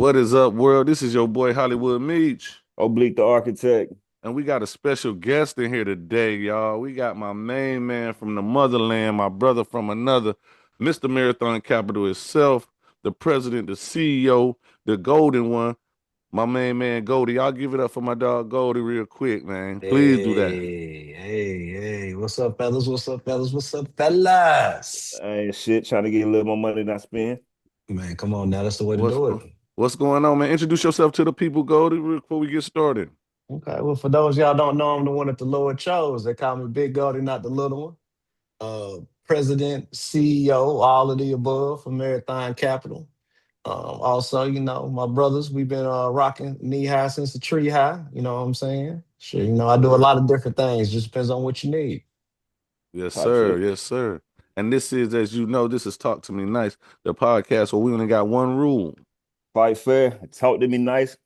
What is up, world? This is your boy Hollywood Meech, Obliq the architect. and we got a special guest in here today, y'all. We got my main man from the motherland, my brother from another, Mr. Marathon Capital itself, the president, the CEO, the golden one, my main man Goldie. Y'all give it up for my dog Goldie real quick, man. Please do that. Hey, what's up, fellas? What's up, fellas? What's up, fellas? Ain't shit, trying to get a little more money than I spend. Man, come on now. That's the way to What's do it. what's going on, man? Introduce yourself to the people, Goldie, real before we get started. Okay, well, for those y'all don't know, I'm the one at the lower chose. They call me Big Goldie, not the little one. President, CEO, all of the above for Marathon Capital. Also, my brothers, we've been rocking knee high since the tree high. You know what I'm saying? Sure, I do a Word. lot of different things. Just depends on what you need. Yes, Type sir. shit. Yes, sir. And this is, as you know, this is Talk to Me Nice, the podcast where we only got one rule. Fight fair. Talk to me nice.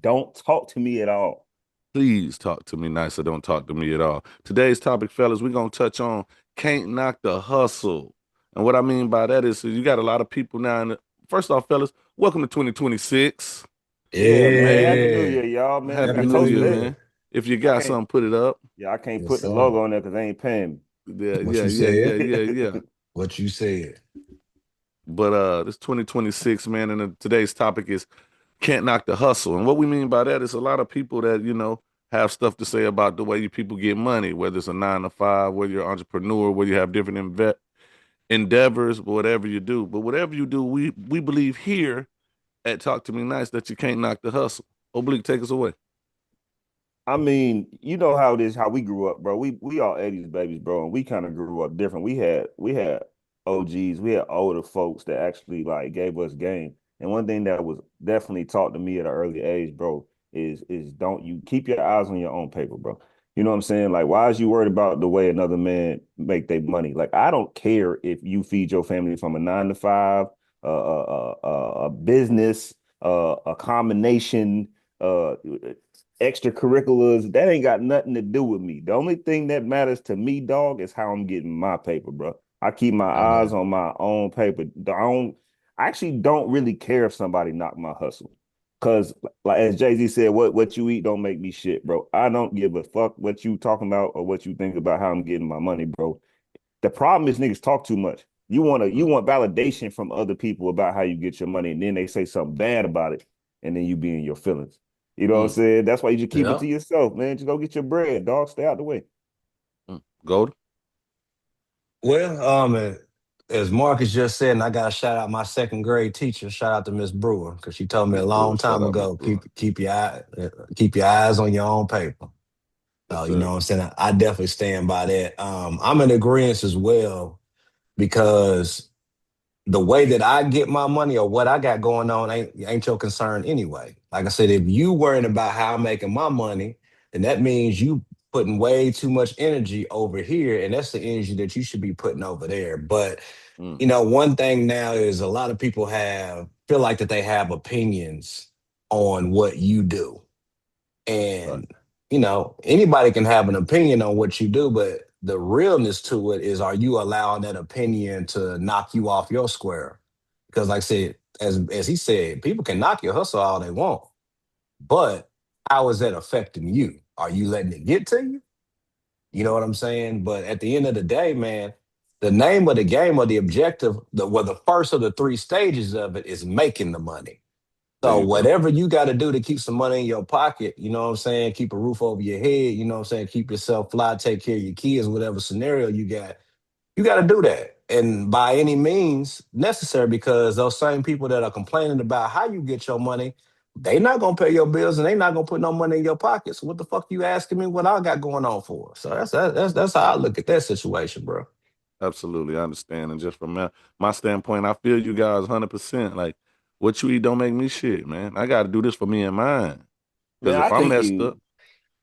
Don't talk to me at all. Please talk to me nice or don't talk to me at all. Today's topic, fellas, we're going to touch on can't knock the hustle. And what I mean by that is you got a lot of people now. First off, fellas, welcome to 2026. Yeah, You man. made it. Happy New Yeah. Year, y'all, man. Happy I Happy New New told you Year, that. Year. man. If you I got can't. something, put it up. Yeah, I can't Yes, put the sir. logo on there because they ain't paying Yeah, What yeah, you yeah, yeah, said? yeah, me. yeah. What you said? But this 2026, man, and today's topic is can't knock the hustle. And what we mean by that is a lot of people that, have stuff to say about the way you people get money, whether it's a 9 to 5, whether you're an entrepreneur, whether you have different endeavors, whatever you do. But whatever you do, we believe here at Talk to Me Nice that you can't knock the hustle. Oblique, take us away. I mean, you know how it is, how we grew up, bro. We all 80s babies, bro, and we kind of grew up different. We had OGs, we had older folks that actually like gave us game. And one thing that was definitely taught to me at an early age, bro, is don't you keep your eyes on your own paper, bro. You know what I'm saying? Like, why is you worried about the way another man make their money? Like, I don't care if you feed your family from a 9 to 5, a business, a combination, extracurriculars, that ain't got nothing to do with me. The only thing that matters to me, dog, is how I'm getting my paper, bro. I keep my I know. eyes on my own paper. I actually don't really care if somebody knock my hustle. Cause like as Jay-Z said, what you eat don't make me shit, bro. I don't give a fuck what you talking about or what you think about how I'm getting my money, bro. The problem is niggas talk too much. You Mm, want validation from other people about how you get your money, and then they say something bad about it, and then you be in your feelings. You know what I'm mm, saying? That's why you just keep it Yeah. to yourself, man. Just go get your bread, dog. Stay out the way. mm. Gold? Well, as Marcus just said, and I got to shout out my second grade teacher. Shout out to Miss Brewer because she told me Miss a Brewer. long Shout time out, Miss ago, Brewer. keep your eyes on your own paper. Yes, You know sir. what I'm saying? I definitely stand by that. I'm in agreement as well because the way that I get my money or what I got going on ain't your concern anyway. Like I said, if you worrying about how I'm making my money, then that means you putting way too much energy over here, and that's the energy that you should be putting over there. But Mm, one thing now is a lot of people have feel like that they have opinions on what you do. right. And, anybody can have an opinion on what you do, but the realness to it is, are you allowing that opinion to knock you off your square? Because like I said, as he said, people can knock your hustle all they want, but how is that affecting you? Are you letting it get to you? You know what I'm saying? But at the end of the day, man, the name of the game or the objective, the first of the three stages of it is making the money. There So you go. whatever you got to do to keep some money in your pocket, you know what I'm saying? Keep a roof over your head, you know what I'm saying? Keep yourself fly, take care of your kids, whatever scenario you got to do that. And by any means necessary, because those same people that are complaining about how you get your money, they not gonna pay your bills and they not gonna put no money in your pocket. So what the fuck you asking me what I got going on for? So that's how I look at that situation, bro. Absolutely. I understand. And just from my standpoint, I feel you guys 100%. Like, what you eat don't make me shit, man. I got to do this for me and mine. Because Man, if I'm messed up,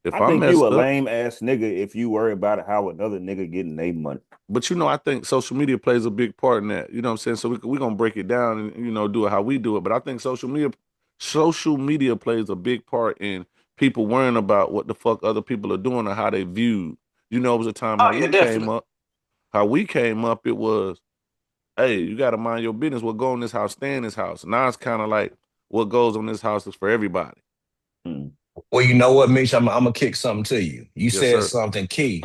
if I I'm think you a messed up, lame ass nigga if you worry about how another nigga getting their money. but I think social media plays a big part in that. You know what I'm saying? So we're going to break it down and, do it how we do it. But I think social media plays a big part in people worrying about what the fuck other people are doing or how they view. It was a time Oh yeah, definitely. how we came up, it was, hey, you got to mind your business. What go in this house, stay in this house. Now it's kind of like, what goes on this house is for everybody. Mm. Well, you know what, Mitch? I'm gonna kick something to you. You Yes, said sir. something key.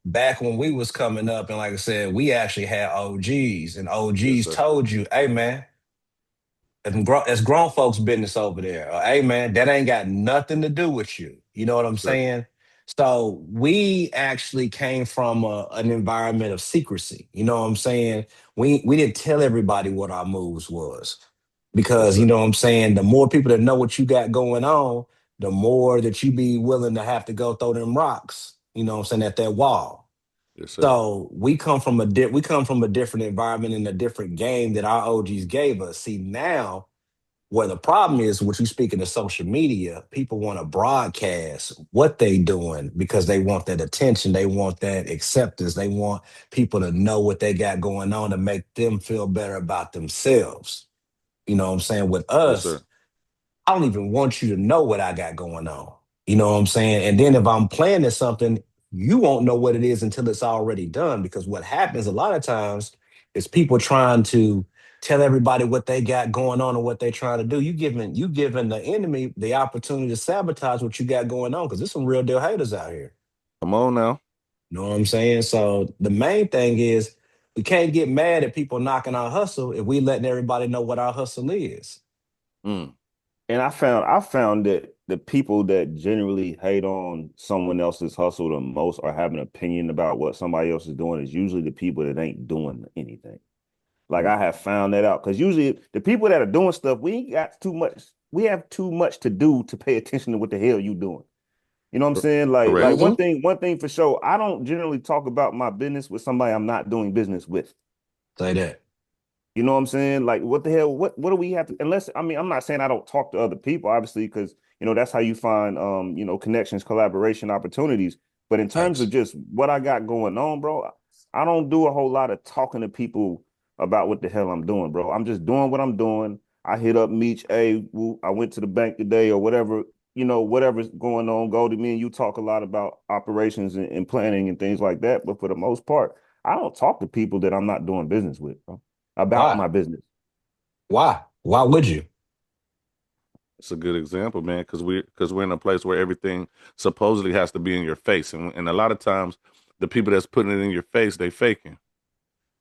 Back when we was coming up, and like I said, we actually had OGs, and Yes, OGs sir. told you, "Hey, man, it's grown folks' business over there." Or, "Hey, man, that ain't got nothing to do with you." You know what I'm Yes, sir. saying? So we actually came from an environment of secrecy. You know what I'm saying? We didn't tell everybody what our moves was Yes, because you sir. know what I'm saying. The more people that know what you got going on, the more that you be willing to have to go throw them rocks. You know what I'm saying, at that wall. Yes, sir. So we come from a different environment and a different game that our OGs gave us. See now, where the problem is, what you speaking of social media, people want to broadcast what they doing because they want that attention, they want that acceptance, they want people to know what they got going on to make them feel better about themselves. You know what I'm saying? With Yes, us, sir. I don't even want you to know what I got going on. You know what I'm saying? And then if I'm planning something, you won't know what it is until it's already done. Because what happens a lot of times is people trying to tell everybody what they got going on and what they're trying to do. You giving the enemy the opportunity to sabotage what you got going on because there's some real deal haters out here. Come on now. You know what I'm saying? So the main thing is we can't get mad at people knocking our hustle if we letting everybody know what our hustle is. Mm. And I found that the people that generally hate on someone else's hustle the most or have an opinion about what somebody else is doing is usually the people that ain't doing anything. Like I Mm. have found that out because usually the people that are doing stuff, we ain't got too much. We have too much to do to pay attention to what the hell you doing. You know what I'm saying? Like Correct. Hmm. one thing for sure. I don't generally talk about my business with somebody I'm not doing business with. Say that. You know what I'm saying? Like, what the hell? What do we have to? Unless I mean, I'm not saying I don't talk to other people, obviously, because that's how you find connections, collaboration, opportunities. But in terms of Thanks. just what I got going on, bro, I don't do a whole lot of talking to people about what the hell I'm doing, bro. I'm just doing what I'm doing. I hit up Meech, hey, I went to the bank today or whatever, whatever's going on. Goldie, me and you talk a lot about operations and planning and things like that. But for the most part, I don't talk to people that I'm not doing business with, bro, about Why? my business. Why? Why would you? It's a good example, man, because we're in a place where everything supposedly has to be in your face, and a lot of times the people that's putting it in your face, they faking.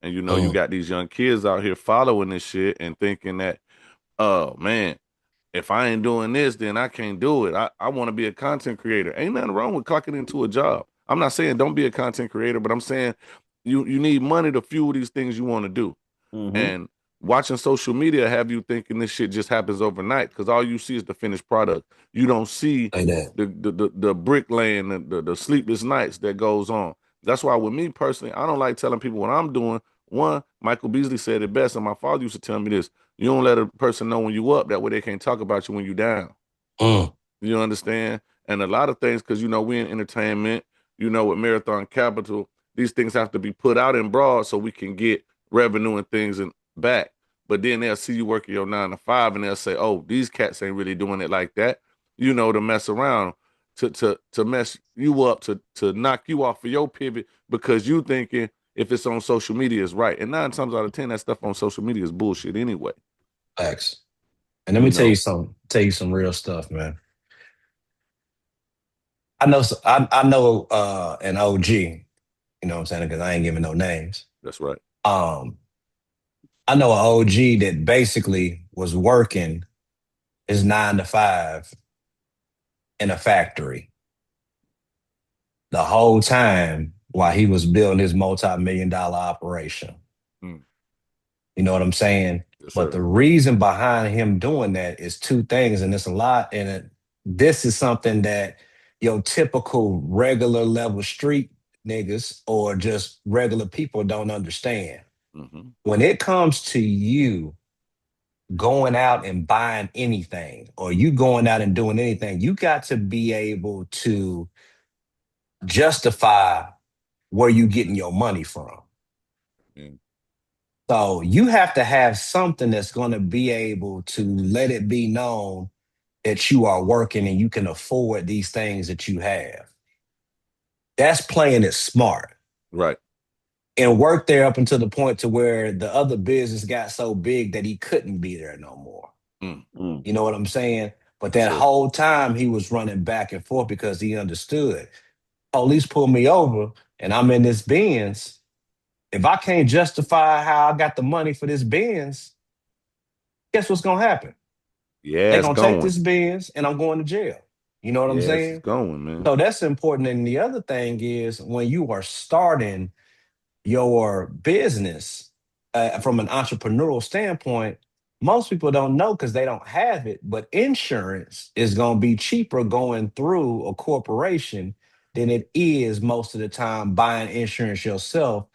And you Mm, got these young kids out here following this shit and thinking that, oh man, if I ain't doing this, then I can't do it. I want to be a content creator. Ain't nothing wrong with clocking into a job. I'm not saying don't be a content creator, but I'm saying you need money to fuel these things you want to do. Mm-hmm. And watching social media have you thinking this shit just happens overnight because all you see is the finished product. You don't see say that. the bricklaying, the sleepless nights that goes on. That's why with me personally, I don't like telling people what I'm doing. One, Michael Beasley said it best, and my father used to tell me this: you don't let a person know when you up, that way they can't talk about you when you down. Mm, You understand? And a lot of things, because we in entertainment, with Marathon Capital, these things have to be put out in broad so we can get revenue and things and back. But then they'll see you working your 9 to 5 and they'll say, oh, these cats ain't really doing it like that, to mess around, to mess you up, to knock you off of your pivot because you thinking if it's on social media is right. And 9 times out of 10, that stuff on social media is bullshit anyway. facts. And let me You tell you know, something. Tell you some real stuff, man. I know an OG. You know what I'm saying? Because I ain't giving no names. that's right. Um, I know an OG that basically was working his 9 to 5 in a factory the whole time while he was building his multi-million-dollar operation. Mm, You know what I'm saying? yes, But sir. the reason behind him doing that is two things, and it's a lot. And this is something that your typical regular level street niggas or just regular people don't understand. Mm-hmm. When it comes to you going out and buying anything or you going out and doing anything, you got to be able to justify where you getting your money from. Mm, So you have to have something that's going to be able to let it be known that you are working and you can afford these things that you have. That's playing it smart right. and work there up until the point to where the other business got so big that he couldn't be there no more. Mm. Mm. You know what I'm saying? But Yes, that sir. whole time he was running back and forth because he understood. Police pull me over and I'm in this Benz. If I can't justify how I got the money for this Benz, guess what's gonna happen? Yeah, They're it's gonna take going. this Benz and I'm going to jail. You know what I'm Yes, it's saying? going, man. So that's important. And the other thing is when you are starting your business from an entrepreneurial standpoint, most people don't know because they don't have it, but insurance is going to be cheaper going through a corporation than it is most of the time buying insurance yourself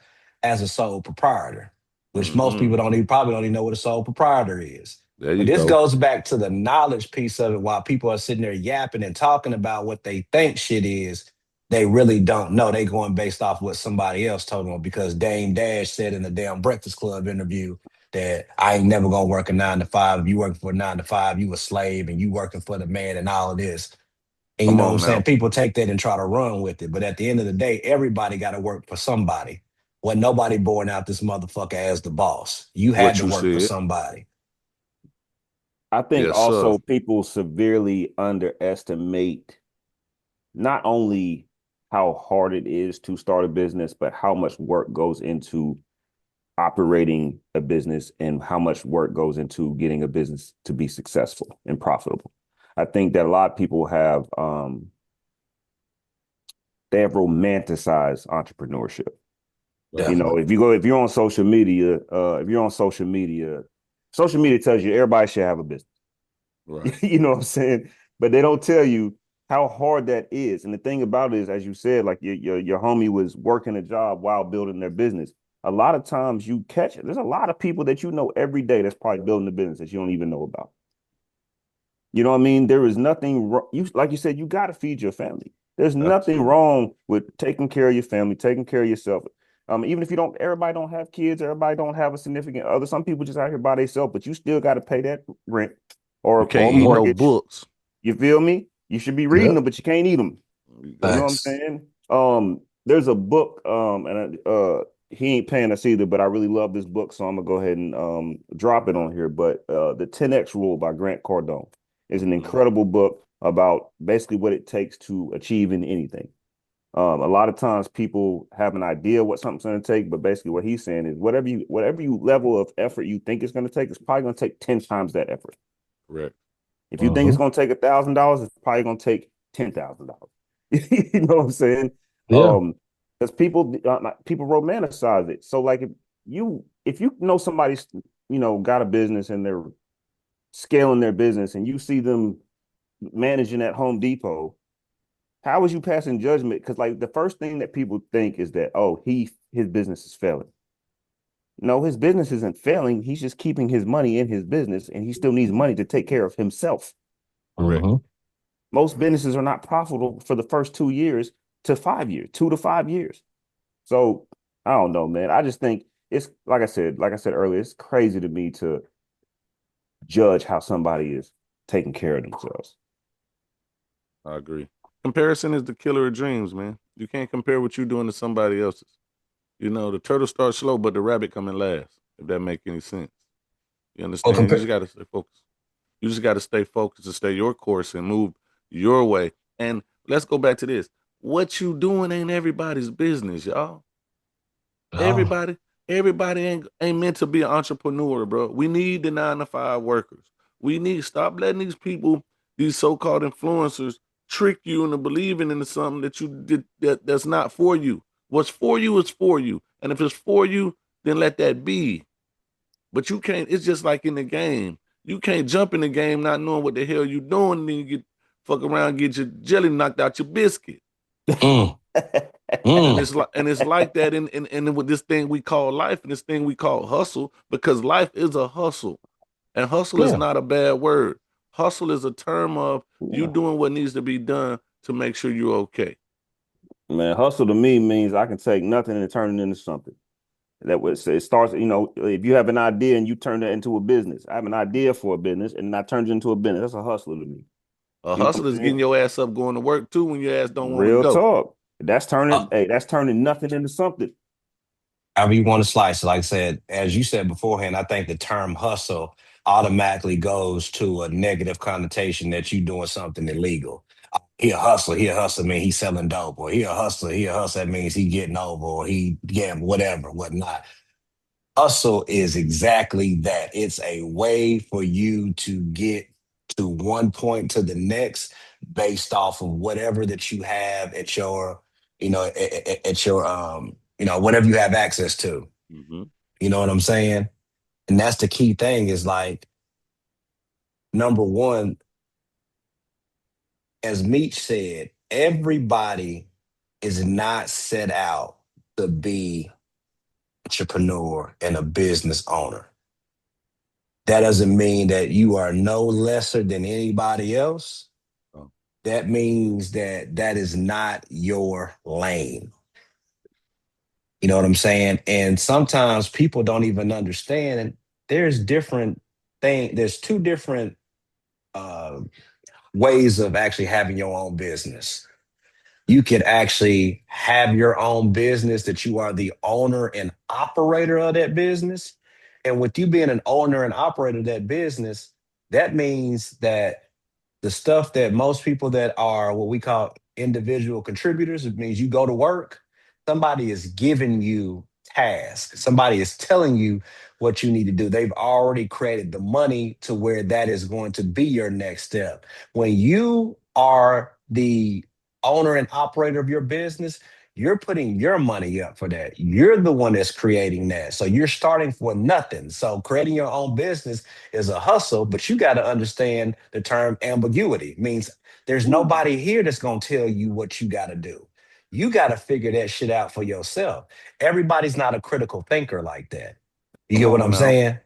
as a sole proprietor, which most Hmm. people don't even probably don't even know what a sole proprietor is. There But you this go. goes back to the knowledge piece of it while people are sitting there yapping and talking about what they think shit is they really don't know. They going based off what somebody else told them because Dame Dash said in the damn Breakfast Club interview that I ain't never gonna work a 9 to 5. If you working for a 9 to 5, you a slave and you working for the man and all of this. And you Come know what I'm on saying? now. People take that and try to run with it. But at the end of the day, everybody got to work for somebody. When nobody born out this motherfucker as the boss. You had What to you work for said. somebody. I think Yes, sir. also people severely underestimate not only how hard it is to start a business, but how much work goes into operating a business and how much work goes into getting a business to be successful and profitable. I think that a lot of people have they have romanticized entrepreneurship. Right. You know, Definitely. if you're on social media tells you everybody should have a business. Right. You know what I'm saying? But they don't tell you how hard that is. And the thing about it is, as you said, like your homie was working a job while building their business. A lot of times you catch it. There's a lot of people that you know every day that's probably building a business that you don't even know about. You know what I mean? There is nothing wrong. You like you said, you got to feed your family. There's nothing Absolutely. wrong with taking care of your family, taking care of yourself. Even if you don't, everybody don't have kids, everybody don't have a significant other. Some people just out here by themselves, but you still got to pay that rent You or can't eat no mortgage. books. You feel me? You should be reading Yep. them, but you can't eat them. You know what I'm Thanks. saying? There's a book, and he ain't paying us either, but I really love this book, so I'm gonna go ahead and drop it on here. But the 10X Rule by Grant Cardone is an Hmm. incredible book about basically what it takes to achieve in anything. A lot of times people have an idea what something's going to take, but basically what he's saying is whatever you level of effort you think it's going to take, it's probably going to take 10 times that effort. Correct. If you think it's Hmm. going to take $1,000, it's probably going to take $10,000. You know what I'm saying? Yeah. Because people romanticize it. So like if you know somebody's got a business and they're scaling their business and you see them managing at Home Depot, how is you passing judgment? Because like the first thing that people think is that his business is failing. No, his business isn't failing. He's just keeping his money in his business, and he still needs money to take care of himself. Correct. Hmm. Most businesses are not profitable for the first 2 years to 5 years, 2 to 5 years. So I don't know, man. I just think it's like I said earlier, it's crazy to me to judge how somebody is taking care of themselves. I agree. Comparison is the killer of dreams, man. You can't compare what you're doing to somebody else's. You know, the turtle starts slow, but the rabbit coming last. If that make any sense, you Well, understand? You just compare. got to stay focused. You just got to stay focused and stay your course and move your way. And let's go back to this. What you doing ain't everybody's business, y'all. No. Everybody, everybody ain't meant to be an entrepreneur, bro. We need the 9 to 5 workers. We need stop letting these people, these so-called influencers, trick you into believing into something that you did that's not for you. What's for you is for you, and if it's for you, then let that be. But you can't. It's just like in the game. You can't jump in the game not knowing what the hell you doing, and then you get fuck around, get your jelly knocked out your biscuit. Mm. And Mm. it's like that in with this thing we call life and this thing we call hustle, because life is a hustle. And hustle is Yeah. not a bad word. Hustle is a term of you Yeah. doing what needs to be done to make sure you're okay. Man, hustle to me means I can take nothing and turn it into something. That was it starts, if you have an idea and you turn that into a business. I have an idea for a business and I turned it into a business. That's a hustler to me. A You know what hustle I'm is getting saying? your ass up going to work too when your ass don't want to Real go. talk. That's Uh, turning nothing into something. however you want to slice it. Like I said, as you said beforehand, I think the term hustle automatically goes to a negative connotation that you doing something illegal. He a hustler, mean he's selling dope, or he a hustler, that means he getting over, or he gamble, whatever, whatnot. Hustle is exactly that. It's a way for you to get to one point to the next based off of whatever that you have at your, at your whatever you have access to. Mm-hmm. You know what I'm saying? And that's the key thing is like number one, as Meech said, everybody is not set out to be entrepreneur and a business owner. That doesn't mean that you are no lesser than anybody else. Oh. That means that that is not your lane. You know what I'm saying? And sometimes people don't even understand there's different there's two different uh, ways of actually having your own business. You could actually have your own business that you are the owner and operator of that business. And with you being an owner and operator of that business, that means that the stuff that most people that are what we call individual contributors, it means you go to work, somebody is giving you tasks, somebody is telling you what you need to do. They've already created the money to where that is going to be your next step. When you are the owner and operator of your business, you're putting your money up for that. You're the one that's creating that. So you're starting for nothing. So creating your own business is a hustle, but you got to understand the term ambiguity. It means there's nobody here that's going to tell you what you got to do. You got to figure that shit out for yourself. Everybody's not a critical thinker like that. You Come get what on I'm now. saying?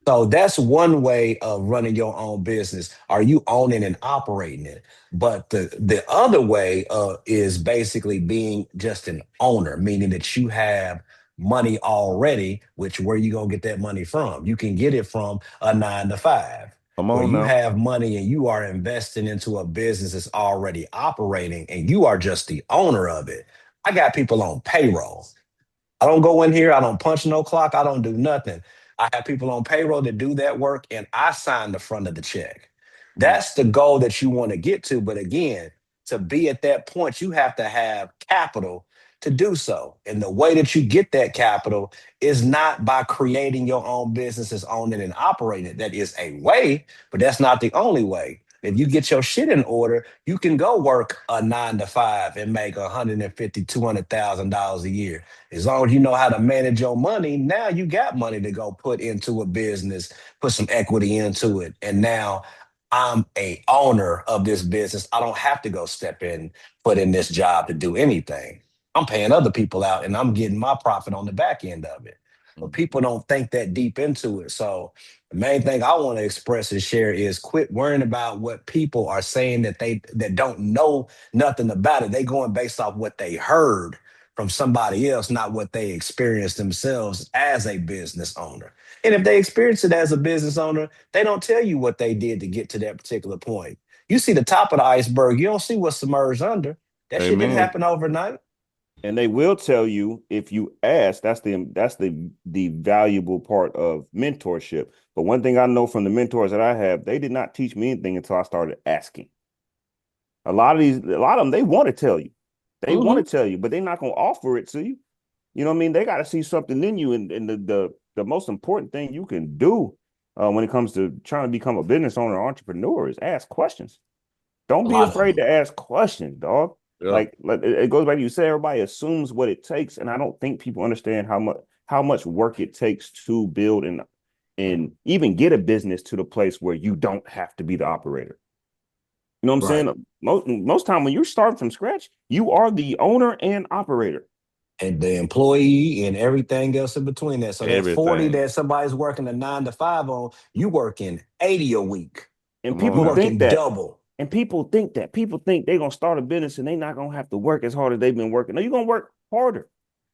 So that's one way of running your own business. Are you owning and operating it? But the other way is basically being just an owner, meaning that you have money already, which where you gonna get that money from? You can get it from a 9 to 5, Come where on you now. have money and you are investing into a business that's already operating and you are just the owner of it. I got people on payroll. I don't go in here, I don't punch no clock, I don't do nothing. I have people on payroll that do that work and I sign the front of the check. Mm. That's the goal that you want to get to. But again, to be at that point, you have to have capital to do so. And the way that you get that capital is not by creating your own businesses, owning and operating it. That is a way, but that's not the only way. If you get your shit in order, you can go work a 9 to 5 and make 150, $200,000 a year. As long as you know how to manage your money, now you got money to go put into a business, put some equity into it. And now I'm a owner of this business. I don't have to go step in, put in this job to do anything. I'm paying other people out and I'm getting my profit on the back end of it. But Mm. people don't think that deep into it. So the main thing I want to express and share is quit worrying about what people are saying that don't know nothing about it. They going based off what they heard from somebody else, not what they experienced themselves as a business owner. And if they experience it as a business owner, they don't tell you what they did to get to that particular point. You see the top of the iceberg, you don't see what's submerged under. That shit didn't Amen. happen overnight. And they will tell you if you ask. That's the valuable part of mentorship. But one thing I know from the mentors that I have, they did not teach me anything until I started asking. A lot of them, they want to tell you. They want Mm-hmm. to tell you, but they're not going to offer it to you. You know what I mean? They got to see something in you. And the most important thing you can do when it comes to trying to become a business owner or entrepreneur is ask questions. Don't A be lot of afraid them. to ask questions, dog. Yeah. Like it goes back to you say everybody assumes what it takes, and I don't think people understand how much work it takes to build and even get a business to the place where you don't have to be the operator. You know what I'm Right. saying? Most time when you're starting from scratch, you are the owner and operator. And the employee and everything else in between that. So that 40 Everything. that somebody's working a 9 to 5 on, you working 80 a week. And Come on people You now. think working that. double, And people think that. People think they're gonna start a business and they're not gonna have to work as hard as they've been working. No, you're gonna work harder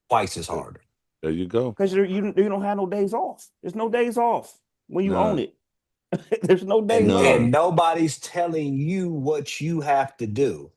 twice as There hard. there you go. because you don't have no days off. There's no days off when you own None. it. There's no days And off. None. nobody's telling you what you have to do.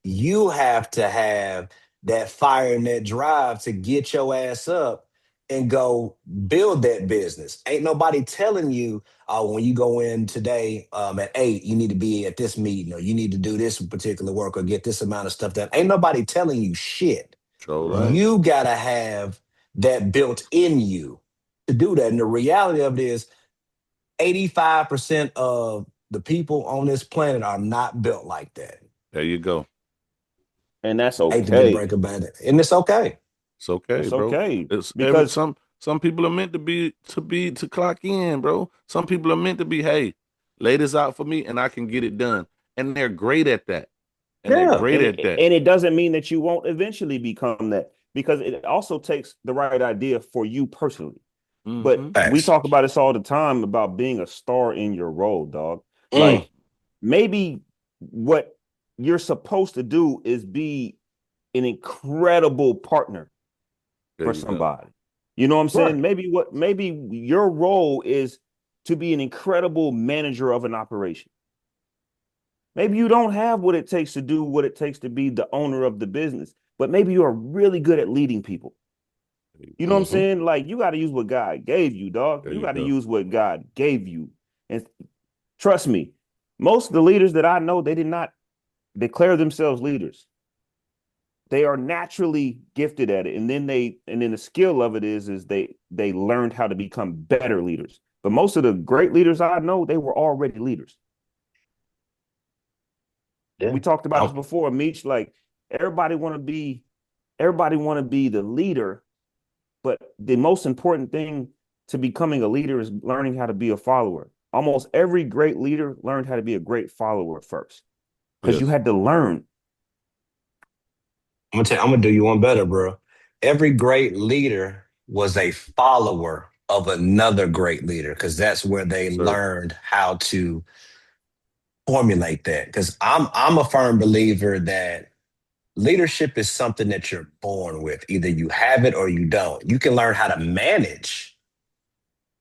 You have to have that fire and that drive to get your ass up and go build that business. Ain't nobody telling you, when you go in today at 8, you need to be at this meeting, or you need to do this particular work, or get this amount of stuff done. Ain't nobody telling you shit. Right. You gotta have that built in you to do that. And the reality of it is 85% of the people on this planet are not built like that. There you go. And that's I hate to be the okay. break about it. And it's okay. It's okay, It's bro. okay. It's Because some people are meant to clock in, bro. Some people are meant to be, hey, lay this out for me and I can get it done. And they're great at that. And they're Yeah. great at that. and it doesn't mean that you won't eventually become that, because it also takes the right idea for you personally. But Mm-hmm. we Facts. talk about this all the time about being a star in your role, dog. Mm. Like, maybe what you're supposed to do is be an incredible partner There for you go. somebody. You know what I'm Right. saying? Maybe your role is to be an incredible manager of an operation. Maybe you don't have what it takes to do what it takes to be the owner of the business, but maybe you are really good at leading people. You know what I'm Mm-hmm. saying? Like, you got to use what God gave you, dog. There You you got to go. use what God gave you. And trust me, most of the leaders that I know, they did not declare themselves leaders. They are naturally gifted at it. And then the skill of it is they learned how to become better leaders. But most of the great leaders I know, they were already leaders. Yeah. We talked about this before, Meech. Like, everybody want to be everybody want to be the leader, but the most important thing to becoming a leader is learning how to be a follower. Almost every great leader learned how to be a great follower first, because you Yes. had to learn. I'm gonna do you one better, bro. Every great leader was a follower of another great leader, because that's where they Sir. learned how to formulate that. Because I'm a firm believer that leadership is something that you're born with. Either you have it or you don't. You can learn how to manage,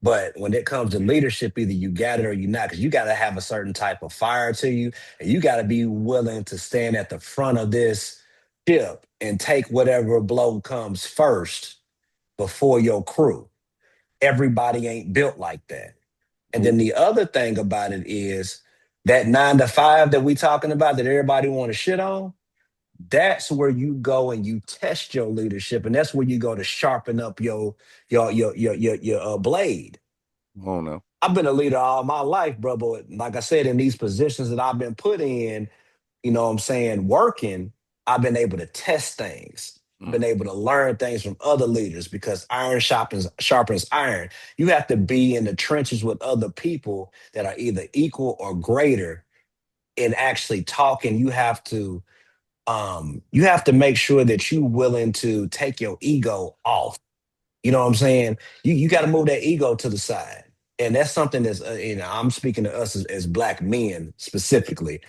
but when it comes to leadership, either you got it or you not, because you got to have a certain type of fire to you, and you got to be willing to stand at the front of this ship and take whatever blow comes first before your crew. Everybody ain't built like that. And then the other thing about it is that 9 to 5 that we talking about that everybody want to shit on, that's where you go and you test your leadership, and that's where you go to sharpen up your blade. Come on now. I've been a leader all my life, bro. But like I said, in these positions that I've been put in, you know what I'm saying, working, I've been able to test things. I've Mm. been able to learn things from other leaders, because iron sharpens iron. You have to be in the trenches with other people that are either equal or greater in actually talking. You have to make sure that you're willing to take your ego off. You know what I'm saying? You got to move that ego to the side. And that's something that's, I'm speaking to us as black men specifically.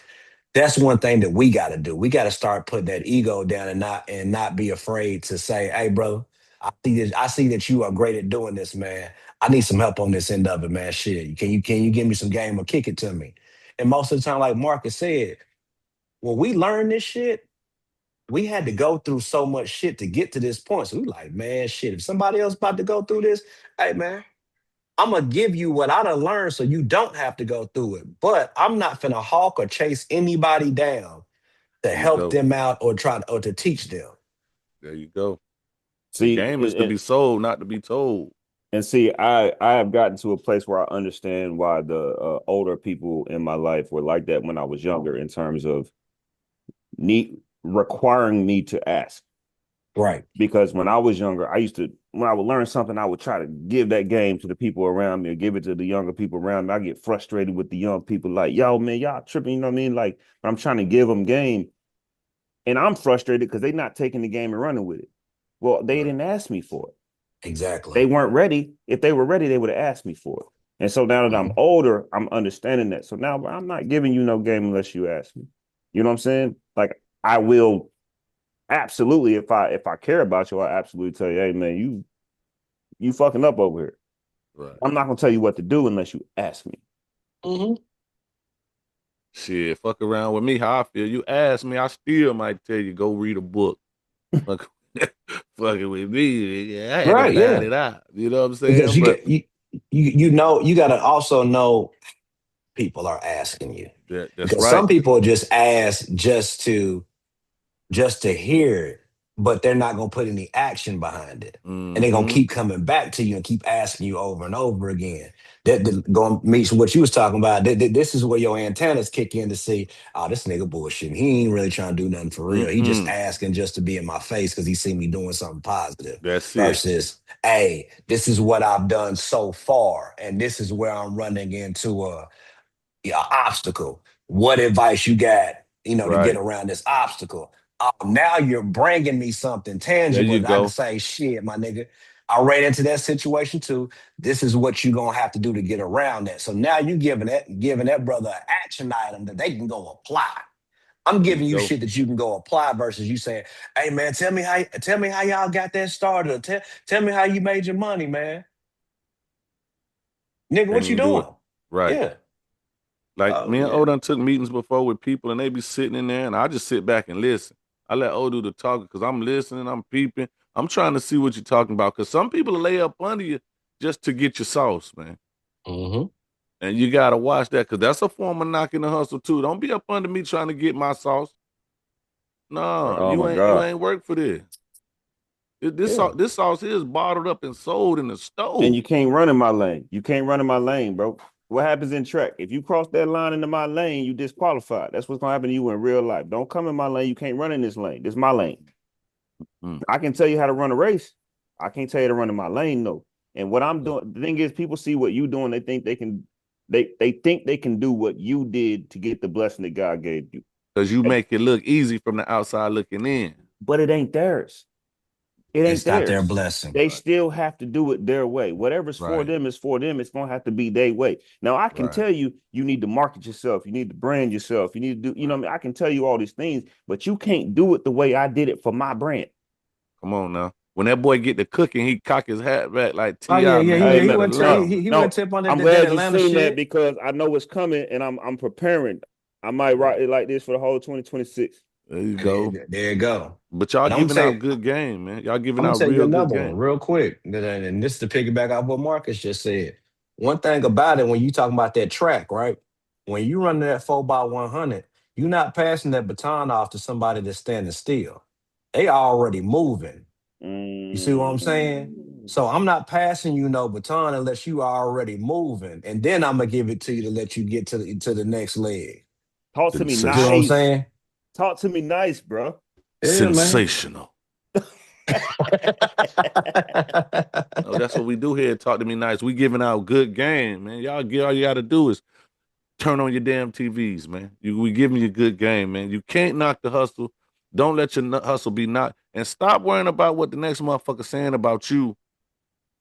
That's one thing that we got to do. We got to start putting that ego down, and not be afraid to say, "Hey, brother, I see that you are great at doing this, man. I need some help on this end of it, man. Shit, can you give me some game or kick it to me?" And most of the time, like Marcus said, when we learn this shit, we had to go through so much shit to get to this point. So we like, man, shit, if somebody else about to go through this, hey, man, I'm gonna give you what I done learned so you don't have to go through it. But I'm not finna hawk or chase anybody down to There you help go. them out or to teach them. There you go. The See, game is to be sold, not to be told. and see, I have gotten to a place where I understand why the older people in my life were like that when I was younger, in terms of need requiring me to ask. Right. Because when I was younger, when I would learn something, I would try to give that game to the people around me, or give it to the younger people around me. I get frustrated with the young people, like, yo, man, y'all tripping, you know what I mean? Like, but I'm trying to give them game, and I'm frustrated because they're not taking the game and running with it. Well, they Right. didn't ask me for it. They Exactly. weren't ready. If they were ready, they would have asked me for it. And so now that I'm Mhm. older, I'm understanding that. So now I'm not giving you no game unless you ask me. You know what I'm saying? Like, I will absolutely, if I care about you, I absolutely tell you, hey man, you fucking up over here. Right. I'm not gonna tell you what to do unless you ask me. Mhm. Shit, fuck around with me how I feel. You ask me, I still might tell you go read a book. Fuck fucking with me. Yeah, I had to Right, find yeah. it out. You know what I'm Because saying? But you know you gotta also know people are asking you. that's Because some right. people just ask just to hear it, but they're not gonna put any action behind it. And they're gonna Mm-hmm. keep coming back to you and keep asking you over and over again. That going meet what you was talking about. This is where your antennas kick in to see, oh, this nigga bullshit. He ain't really trying to do nothing for real. He just Mm-mm. asking just to be in my face because he see me doing something positive. That's it. Versus, hey, this is what I've done so far, and this is where I'm running into a obstacle. What advice you got, to get Right. around this obstacle? Now you're bringing me something There tangible you that I can go. say, shit, my nigga, I ran into that situation too. This is what you're gonna have to do to get around that. So now you giving that brother an action item that they can go apply. I'm There you giving you go. shit that you can go apply versus you saying, "Hey man, tell me how y'all got that started. Or tell me how you made your money, man. Nigga, Can't what you even do it. doing?" Right. Yeah. Like Oh me and yeah. Odin took meetings before with people and they be sitting in there and I just sit back and listen. I let O do the talking because I'm listening, I'm peeping. I'm trying to see what you're talking about. Cause some people lay up under you just to get your sauce, man. Mm-hmm. And you gotta watch that because that's a form of knocking the hustle too. Don't be up under me trying to get my sauce. No, Oh you my ain't you God. ain't work for this. This Yeah. this sauce here is bottled up and sold in the And stove. you can't run in my lane. You can't run in my lane, bro. What happens in track? If you cross that line into my lane, you disqualified. That's what's gonna happen to you in real life. Don't come in my lane. You can't run in this lane. This is my lane. Mm. I can tell you how to run a race. I can't tell you to run in my lane, though. And what I'm doing, the thing is, people see what you doing. They think they can, they think they can do what you did to get the blessing that God gave you. Cause you make it look easy from the outside looking in. But it ain't theirs. It ain't It's not their theirs. blessing. They Right. still have to do it their way. Whatever's for Right. them is for them. It's gonna have to be their way. Now I can Right. tell you, you need to market yourself. You need to brand yourself. You need to do, Right. what I mean, I can tell you all these things, but you can't do it the way I did it for my brand. Come on now. When that boy get the cooking, he cock his hat back like Oh yeah, T.I., yeah, man. yeah. Hey, You He no, better went to no, learn. he went no. tip on I'm that glad you Atlanta seen that shit. because I know it's coming, and I'm preparing. I might write it like this for the whole 2026. There you There, go. there you go. But y'all But giving out good game, man. Y'all giving I'm gonna out tell you real good another one game. real quick. And this is to piggyback off what Marcus just said. One thing about it, when you talking about that track, right? When you run that 4x100, you're not passing that baton off to somebody that's standing still. They already moving. You see what I'm saying? Mm. So I'm not passing you no baton unless you are already moving, and then I'm gonna give it to you to let you get to the next leg. Talk to me You see what I'm Sensational. nice. saying? Talk to me nice, bro. Yeah, man. Sensational. Oh, that's what we do here. Talk to me nice. We giving out good game, man. Y'all get all you gotta do is turn on your damn TVs, man. We giving you good game, man. You can't knock the hustle. Don't let your hustle be knocked. And stop worrying about what the next motherfucker saying about you,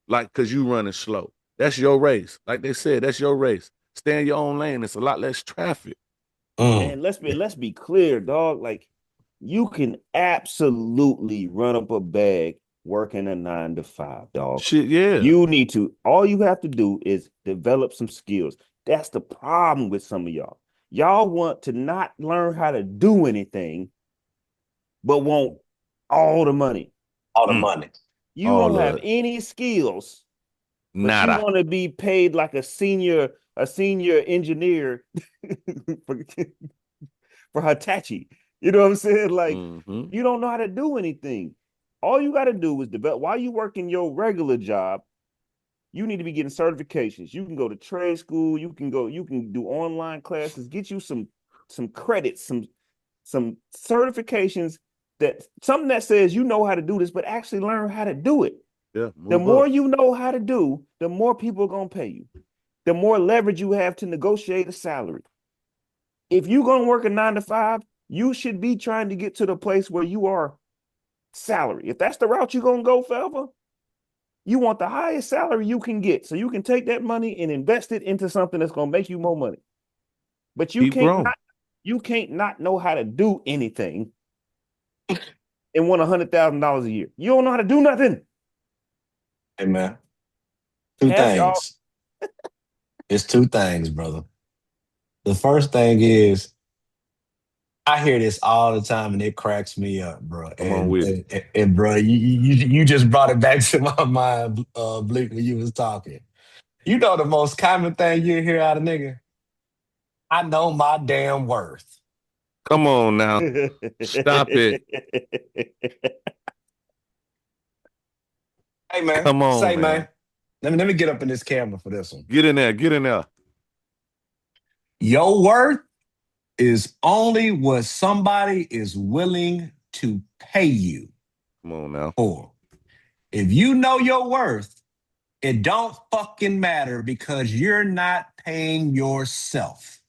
like, cause you running slow. That's your race. Like they said, that's your race. Stay in your own lane. It's a lot less traffic. Mm. And let's be clear, dog. Like you can absolutely run up a bag working a 9 to 5, dog. Shit, yeah. You need to, all you have to do is develop some skills. That's the problem with some of y'all. Y'all want to not learn how to do anything, but want all the money. All the Mm, money. You all don't of have it. any skills, but you Nada. want to be paid like a senior engineer for, for Hitachi. You know what I'm saying? Like, Mm-hmm. you don't know how to do anything. All you got to do is develop. While you working your regular job, you need to be getting certifications. You can go to trade school. You can do online classes. Get you some credits, some certifications that something that says you know how to do this, but actually learn how to do it. Yeah, The move more up. you know how to do, the more people are gonna pay you. The more leverage you have to negotiate a salary. If you're gonna work a 9 to 5, you should be trying to get to the place where you are salary. If that's the route you're gonna go forever, you want the highest salary you can get, so you can take that money and invest it into something that's gonna make you more money. But Keep growing. you can't not know how to do anything and want $100,000 a year. You don't know how to do nothing. Hey man. Two Pass y'all. things. It's two things, brother. The first thing is I hear this all the time, and it cracks me up, bro. Come on with it. And bro, you just brought it back to my mind, Blake, when you was talking. You know the most common thing you hear out of nigga. I know my damn worth. Come on now. Stop it. Hey man, Come on, say man. man. Let me get up in this camera for this one. Get in there. Get in there. Your worth is only what somebody is willing to pay you Come on now. for. If you know your worth, it don't fucking matter because you're not paying yourself.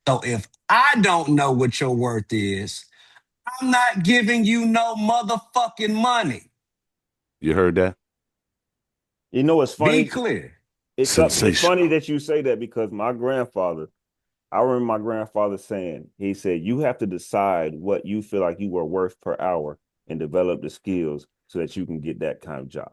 So if I don't know what your worth is, I'm not giving you no motherfucking money. You heard that? You know what's Be funny? clear. It's Sensational. funny that you say that because my grandfather, I remember my grandfather saying, he said, you have to decide what you feel like you are worth per hour and develop the skills so that you can get that kind of job.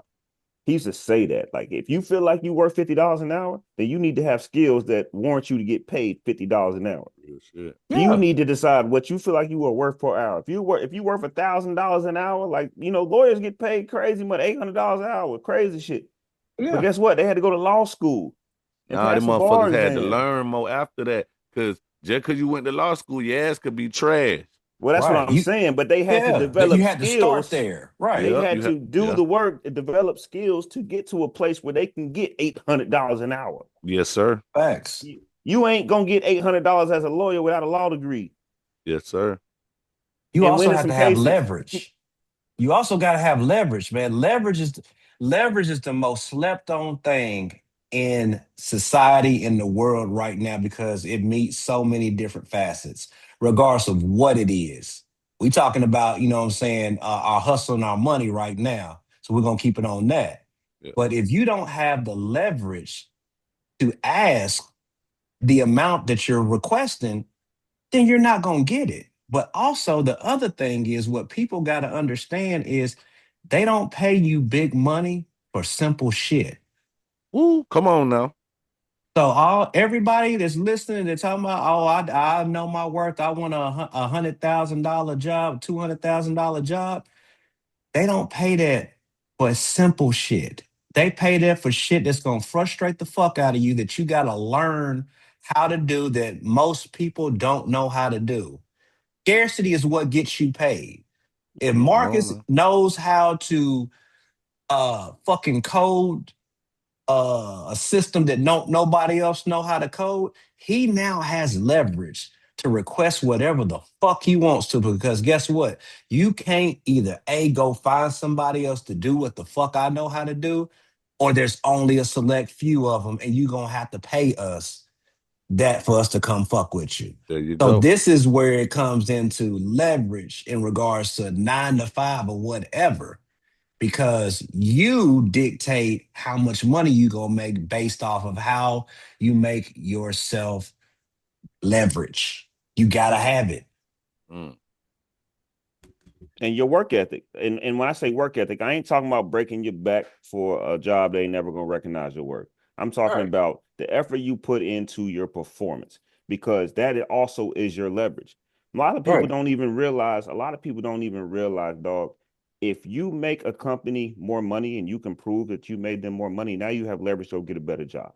He used to say that, like, if you feel like you worth $50 an hour, then you need to have skills that warrant you to get paid $50 an hour. Real shit. You Yeah. need to decide what you feel like you are worth per hour. If you worth $1,000 an hour, like, lawyers get paid crazy money, $800 an hour, crazy shit. But Yeah. guess what? They had to go to law school and Nah, pass them a bar motherfuckers had to exam. learn more after that. Cause just cause you went to law school, your ass could be trash. Well, that's what Right. I'm saying. But they had to You develop had to start skills. there. Right. They Yep. had to do the work and develop skills to get to a place where they can get $800 an hour. Yes, sir. Facts. You ain't gonna get $800 as a lawyer without a law degree. Yes, sir. You And also when in have some to have cases, leverage. You also got to have leverage, man. Leverage is the most slept on thing in society in the world right now because it meets so many different facets, regardless of what it is. We talking about, you know what I'm saying, our hustle and our money right now. So we're gonna keep it on that. Yeah. But if you don't have the leverage to ask the amount that you're requesting, then you're not going to get it. But also, the other thing is what people got to understand is they don't pay you big money for simple shit. Woo, come on now. So everybody that's listening, they're talking about, oh, I know my worth. I want a $100,000 job, $200,000 job. They don't pay that for simple shit. They pay that for shit that's gonna frustrate the fuck out of you that you gotta learn how to do that most people don't know how to do. Scarcity is what gets you paid. If Come on Marcus now. knows how to fucking code a system that nobody else know how to code, he now has leverage to request whatever the fuck he wants to because guess what? You can't either A, go find somebody else to do what the fuck I know how to do, or there's only a select few of them and you gonna have to pay us that for us to come fuck with you. There you So go. this is where it comes into leverage in regards to 9 to 5 or whatever, because you dictate how much money you gonna make based off of how you make yourself leverage. You gotta have it. Mm. and your work ethic. And when I say work ethic, I ain't talking about breaking your back for a job they ain't never gonna recognize your work. I'm talking Right. about the effort you put into your performance because that also is your leverage. A lot of people Right. don't even realize, dog, if you make a company more money and you can prove that you made them more money, now you have leverage to go get a better job.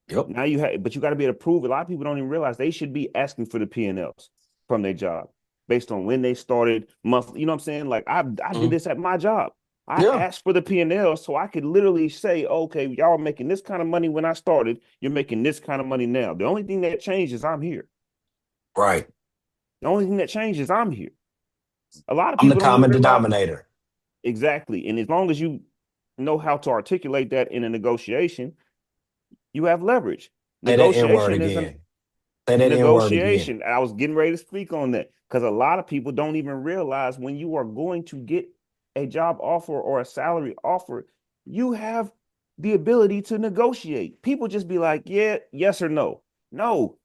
Yep. Now you have, but you got to be able to prove. A lot of people don't even realize they should be asking for the P&Ls from their job based on when they started monthly. You know what I'm saying? Like I did Mhm. this at my job. I Yeah. asked for the P&L so I could literally say, okay, y'all are making this kind of money when I started. You're making this kind of money now. The only thing that changes, I'm here. Right. The only thing that changes, I'm here. A lot of I'm the people don't even common realize denominator. exactly. And as long as you know how to articulate that in a negotiation, you have leverage. Say that N word Negotiation is an again. Say that N word again. negotiation. I was getting ready to speak on that because a lot of people don't even realize when you are going to get a job offer or a salary offer, you have the ability to negotiate. People just be like, yeah, yes or no. No,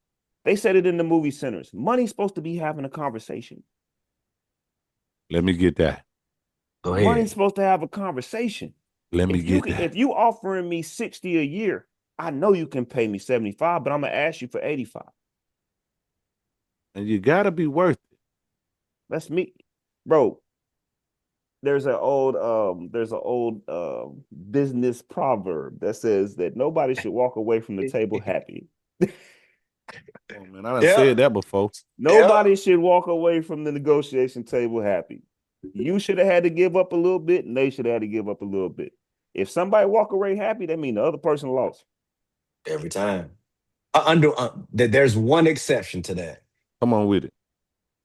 they said it in the movie centers. Money's supposed to be having a conversation. Let me get that. Go Money's ahead. supposed to have a conversation. Let me get that. If you offering me 60 a year, I know you can pay me 75, but I'm gonna ask you for 85. And you gotta be worth it. That's me, bro. There's an old business proverb that says that nobody should walk away from the table happy. Oh man, I done Yeah, said that before. yeah. Nobody should walk away from the negotiation table happy. You should have had to give up a little bit, and they should have had to give up a little bit. If somebody walk away happy, that means the other person lost. Every time. There's one exception to that. Come on with it.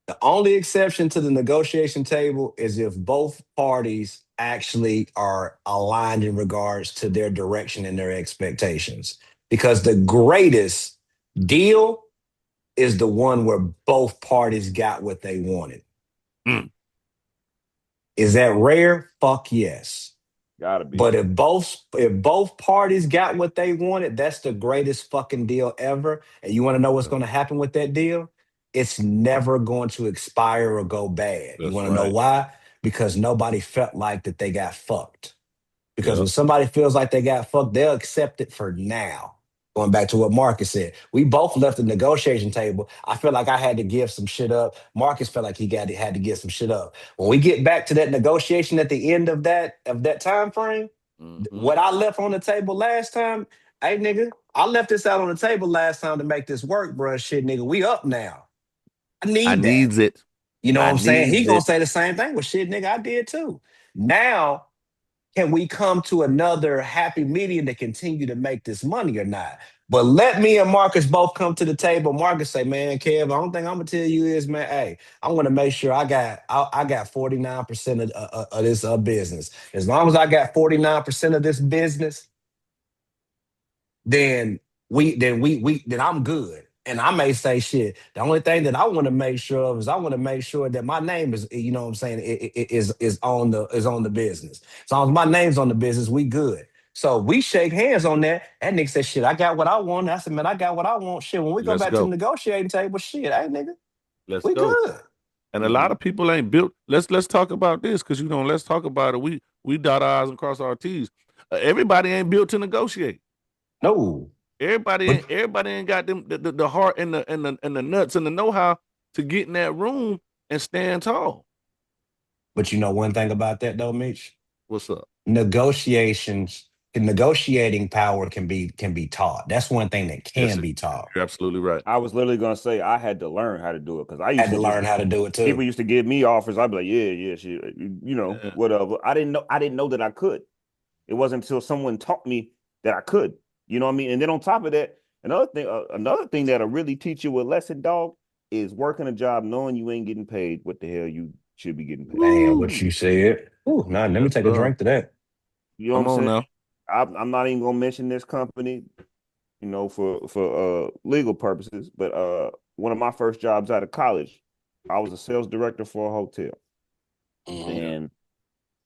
The only exception to the negotiation table is if both parties actually are aligned in regards to their direction and their expectations. Because the greatest deal is the one where both parties got what they wanted. Mm. Is that rare? Fuck yes. Gotta be. But if both parties got what they wanted, that's the greatest fucking deal ever. And you want to know what's going to happen with that deal? It's never going to expire or go bad. You That's want to know right. why? Because nobody felt like that they got fucked. Because Yep. when somebody feels like they got fucked, they'll accept it for now. Going back to what Marcus said, we both left the negotiation table. I feel like I had to give some shit up. Marcus felt like had to give some shit up. When we get back to that negotiation at the end of that time frame, Mm-hmm. what I left on the table last time, hey nigga, I left this out on the table last time to make this work, bro. Shit, nigga, we up now. I I need that. needs it. You know what I I'm saying? He needs gonna it. say the same thing. Well, shit, nigga, I did too. Now can we come to another happy medium to continue to make this money or not? But let me and Marcus both come to the table. Marcus say, man, Kev, the only thing I'm gonna tell you is, man, hey, I want to make sure I got 49% of this business. As long as I got 49% of this business, then then I'm good. And I may say shit. The only thing that I want to make sure of is I want to make sure that my name is, you know what I'm saying, is on the business. As long as my name's on the business, we good. So we shake hands on that. That nigga said, shit, I got what I want. I said, man, I got what I want. Shit, when we go Let's back to the go. negotiating table, shit, hey nigga, Let's we go. good. And a lot of people ain't built. Let's talk about this because let's talk about it. We dot our I's and cross our T's. Everybody ain't built to negotiate. No. But Everybody ain't got them the heart and the nuts and the know how to get in that room and stand tall. but you know one thing about that though, Mitch? What's up? Negotiating power can be taught. That's one thing that Yes, can be taught. you're absolutely right. I was literally gonna say I had to learn how to do it because I used Had to to just learn how to do it people too. used to give me offers. I'd be like, yeah, yeah, shit, Yeah. whatever. I didn't know that I could. It wasn't until someone taught me that I could. You know what I mean? And then on top of that, another thing that'll really teach you a lesson, dog, is working a job knowing you ain't getting paid what the hell you should be getting paid. Man, what Woo. you said. Ooh, now let me Yes, take a sir. drink to that. You know what Come I'm on saying? now. I'm not even gonna mention this company, for legal purposes, but one of my first jobs out of college, I was a sales director for a hotel. Mhm.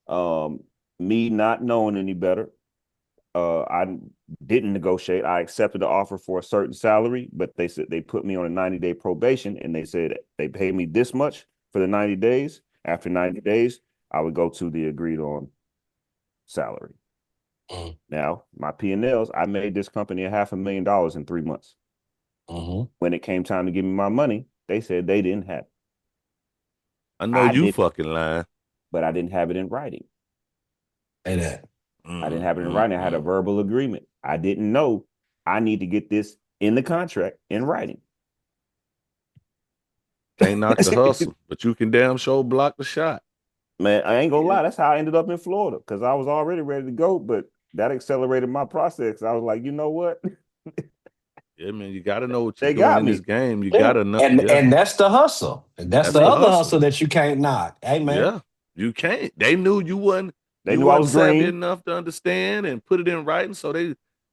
Yeah. And me not knowing any better, I didn't negotiate. I accepted the offer for a certain salary, but they said they put me on a 90-day probation and they said they paid me this much for the 90 days. After 90 days, I would go to the agreed on salary. Mhm. Now, my P&Ls, I made this company $500,000 in 3 months. Mhm. When it came time to give me my money, they said they didn't have it. I know I you did, fucking lying. but I didn't have it in writing. Say that. I didn't Mm, have it in mm, writing. I had a mm. verbal agreement. I didn't know I need to get this in the contract in writing. Can't knock the hustle, but you can damn sure block the shot. Man, I ain't gonna Yeah. lie. That's how I ended up in Florida because I was already ready to go, but that accelerated my process. I was like, you know what? Yeah, man, you got to know what you're They doing got in this me. game. You got Yeah. to know. And Yeah, and that's the hustle. And that's that's the the other hustle. hustle that you can't knock. Hey man. Yeah, you can't. They knew you wasn't They you knew I wasn't was savvy green. enough to understand and put it in writing. So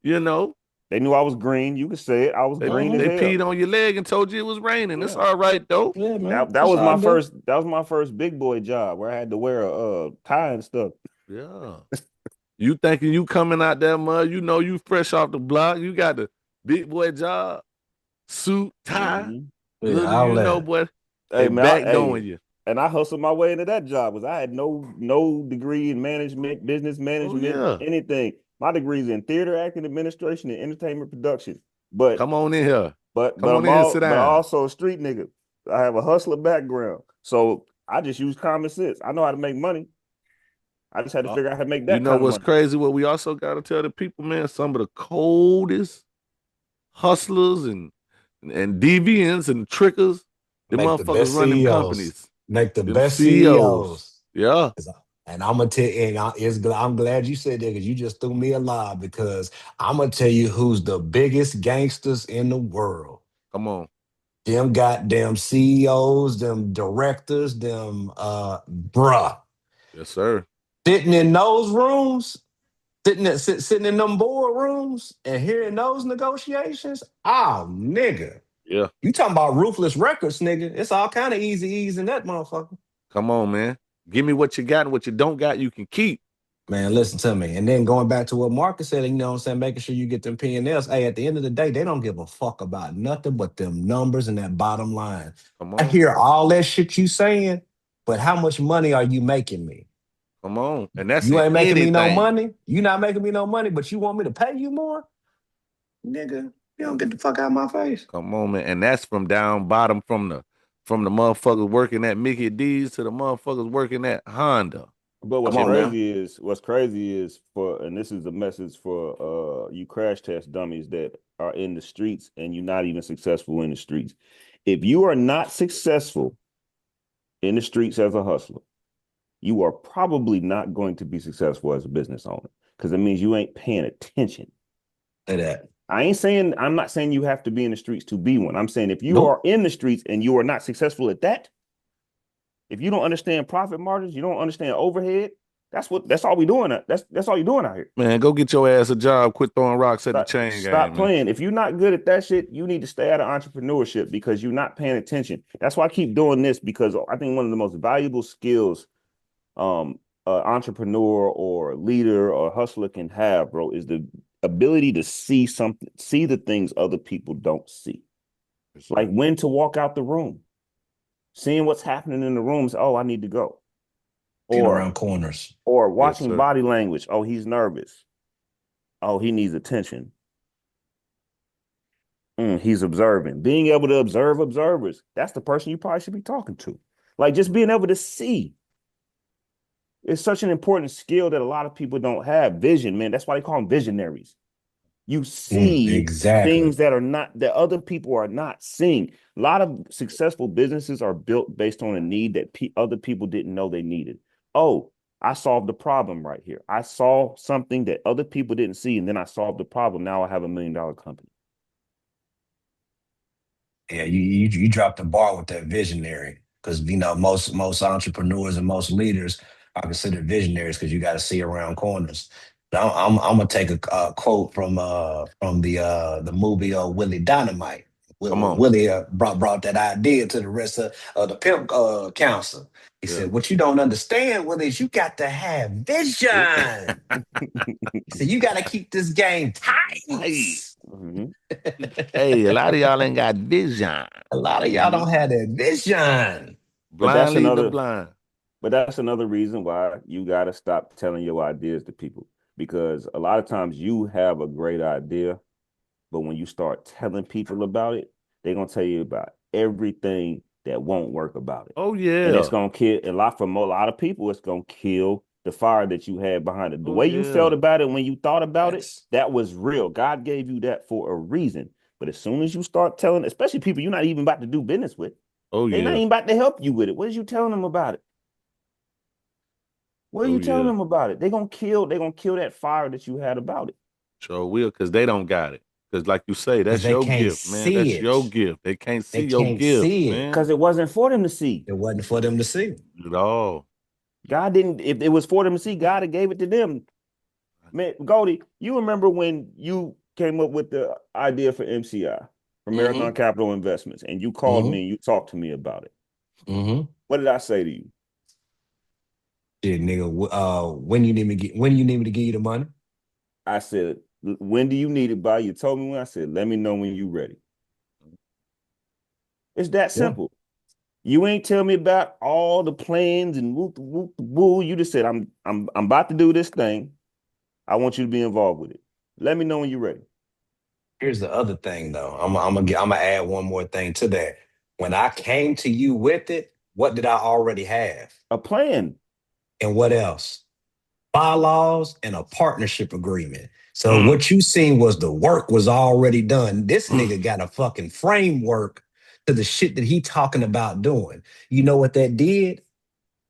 you know, They knew I was green. You could say it. I was they green as Mhm. they hell. peed on your leg and told you it was raining. It's Yeah. all right though. Yeah, man. That It's was all my good. first that was my first big boy job where I had to wear a tie and stuff. Yeah. You thinking you coming out that mud? You know you fresh off the block. You got the big boy job, suit, tie. Mm-hmm. Yeah, Little do all you know, that. boy, Hey they man, back doing hey, you. and I hustled my way into that job because I had no degree in management, business Oh management, yeah. anything. My degree is in theater, acting, administration, and entertainment production. But Come on in here. but Come but on I'm in here, sit all but I'm down. also a street nigga. I have a hustler background. So I just use common sense. I know how to make money. I just had to figure out how to make You that know kind of what's money. crazy? What we also got to tell the people, man, some of the coldest hustlers and deviants and trickers, the Make the motherfuckers best run them CEOs. companies, Make the them best CEOs. CEOs. Yeah, And I'm gonna tell you, and I'm glad you said that because you just threw me a lob because I'm gonna tell you who's the biggest gangsters in the world. come on. Them goddamn CEOs, them directors, them bruh. Yes, sir. Sitting in those rooms, sitting in them board rooms and hearing those negotiations. Oh, nigga. Yeah, You talking about ruthless records, nigga. It's all kind of easy ease in that motherfucker. come on, man. Give me what you got and what you don't got, you can keep. Man, listen to me. And then going back to what Marcus said, you know what I'm saying, making sure you get them P&Ls. Hey, at the end of the day, they don't give a fuck about nothing but them numbers and that bottom line. Come I on, hear all that shit you saying, but how much money are you making me? come on. And that's You in ain't making me no anything. money. You not making me no money, but you want me to pay you more? Nigga, you don't get the fuck out of my face. Come on, man. And that's from down bottom from the motherfuckers working at Mickey D's to the motherfuckers working at Honda. But Come on now. what's crazy is and this is a message for you crash test dummies that are in the streets and you're not even successful in the streets. If you are not successful in the streets as a hustler, you are probably not going to be successful as a business owner because it means you ain't paying attention. Say that. I'm not saying you have to be in the streets to be one. I'm saying if you Nope. are in the streets and you are not successful at that, if you don't understand profit margins, you don't understand overhead, that's all we doing. That's all you're doing out here. Man, go get your ass a job. Quit throwing rocks at the chain Stop gang, man. playing. If you're not good at that shit, you need to stay out of entrepreneurship because you're not paying attention. That's why I keep doing this because I think one of the most valuable skills entrepreneur or leader or hustler can have, bro, is the ability to see the things other people don't see. Like when to walk out the room, seeing what's happening in the rooms. Oh, I need to go. Being around corners. Or watching body language. Oh, he's nervous. Oh, he needs attention. He's observing. Being able to observe observers. That's the person you probably should be talking to. Like just being able to see. It's such an important skill that a lot of people don't have. Vision, man. That's why they call them visionaries. You see things that other people are not seeing. A lot of successful businesses are built based on a need that other people didn't know they needed. Oh, I solved the problem right here. I saw something that other people didn't see, and then I solved the problem. Now I have $1 million company. Yeah, you dropped the bar with that visionary because you know most entrepreneurs and most leaders are considered visionaries because you got to see around corners. I'm gonna take a quote from the movie Willie Dynamite. Come on. Willie brought that idea to the rest of the pimp council. He said, "What you don't understand, Willie, is you got to have vision." He said, "You got to keep this game tight." Mm-hmm. Hey, a lot of y'all ain't got vision. A lot of y'all don't have that vision. Blind leading the blind. But that's another reason why you got to stop telling your ideas to people. Because a lot of times you have a great idea, but when you start telling people about it, they're going to tell you about everything that won't work about it. Oh, yeah. And it's going to kill a lot of people. It's going to kill the fire that you had behind it. The way you felt about it when you thought about it, that was real. God gave you that for a reason. But as soon as you start telling, especially people you're not even about to do business with, they're not even about to help you with it. What is you telling them about it? What are you telling them about it? They're gonna kill that fire that you had about it. Sure will, because they don't got it. Because like you say, that's your gift, man. That's your gift. They can't see your gift, man. Because it wasn't for them to see. It wasn't for them to see. At all. God didn't, if it was for them to see, God had gave it to them. Man, Goldie, you remember when you came up with the idea for MCI, for Marathon Capital Investments, and you called me and you talked to me about it. What did I say to you? Shit, nigga, when you need me to give you the money? I said, when do you need it by? You told me when. I said, let me know when you ready. It's that simple. You ain't tell me about all the plans and whoop the boo. You just said, I'm about to do this thing. I want you to be involved with it. Let me know when you're ready. Here's the other thing, though. I'm gonna add one more thing to that. When I came to you with it, What did I already have? A plan. And what else? Bylaws and a partnership agreement. So Mm, what you seen was the work was already done. This nigga got a fucking framework to the shit that he talking about doing. You know what that did?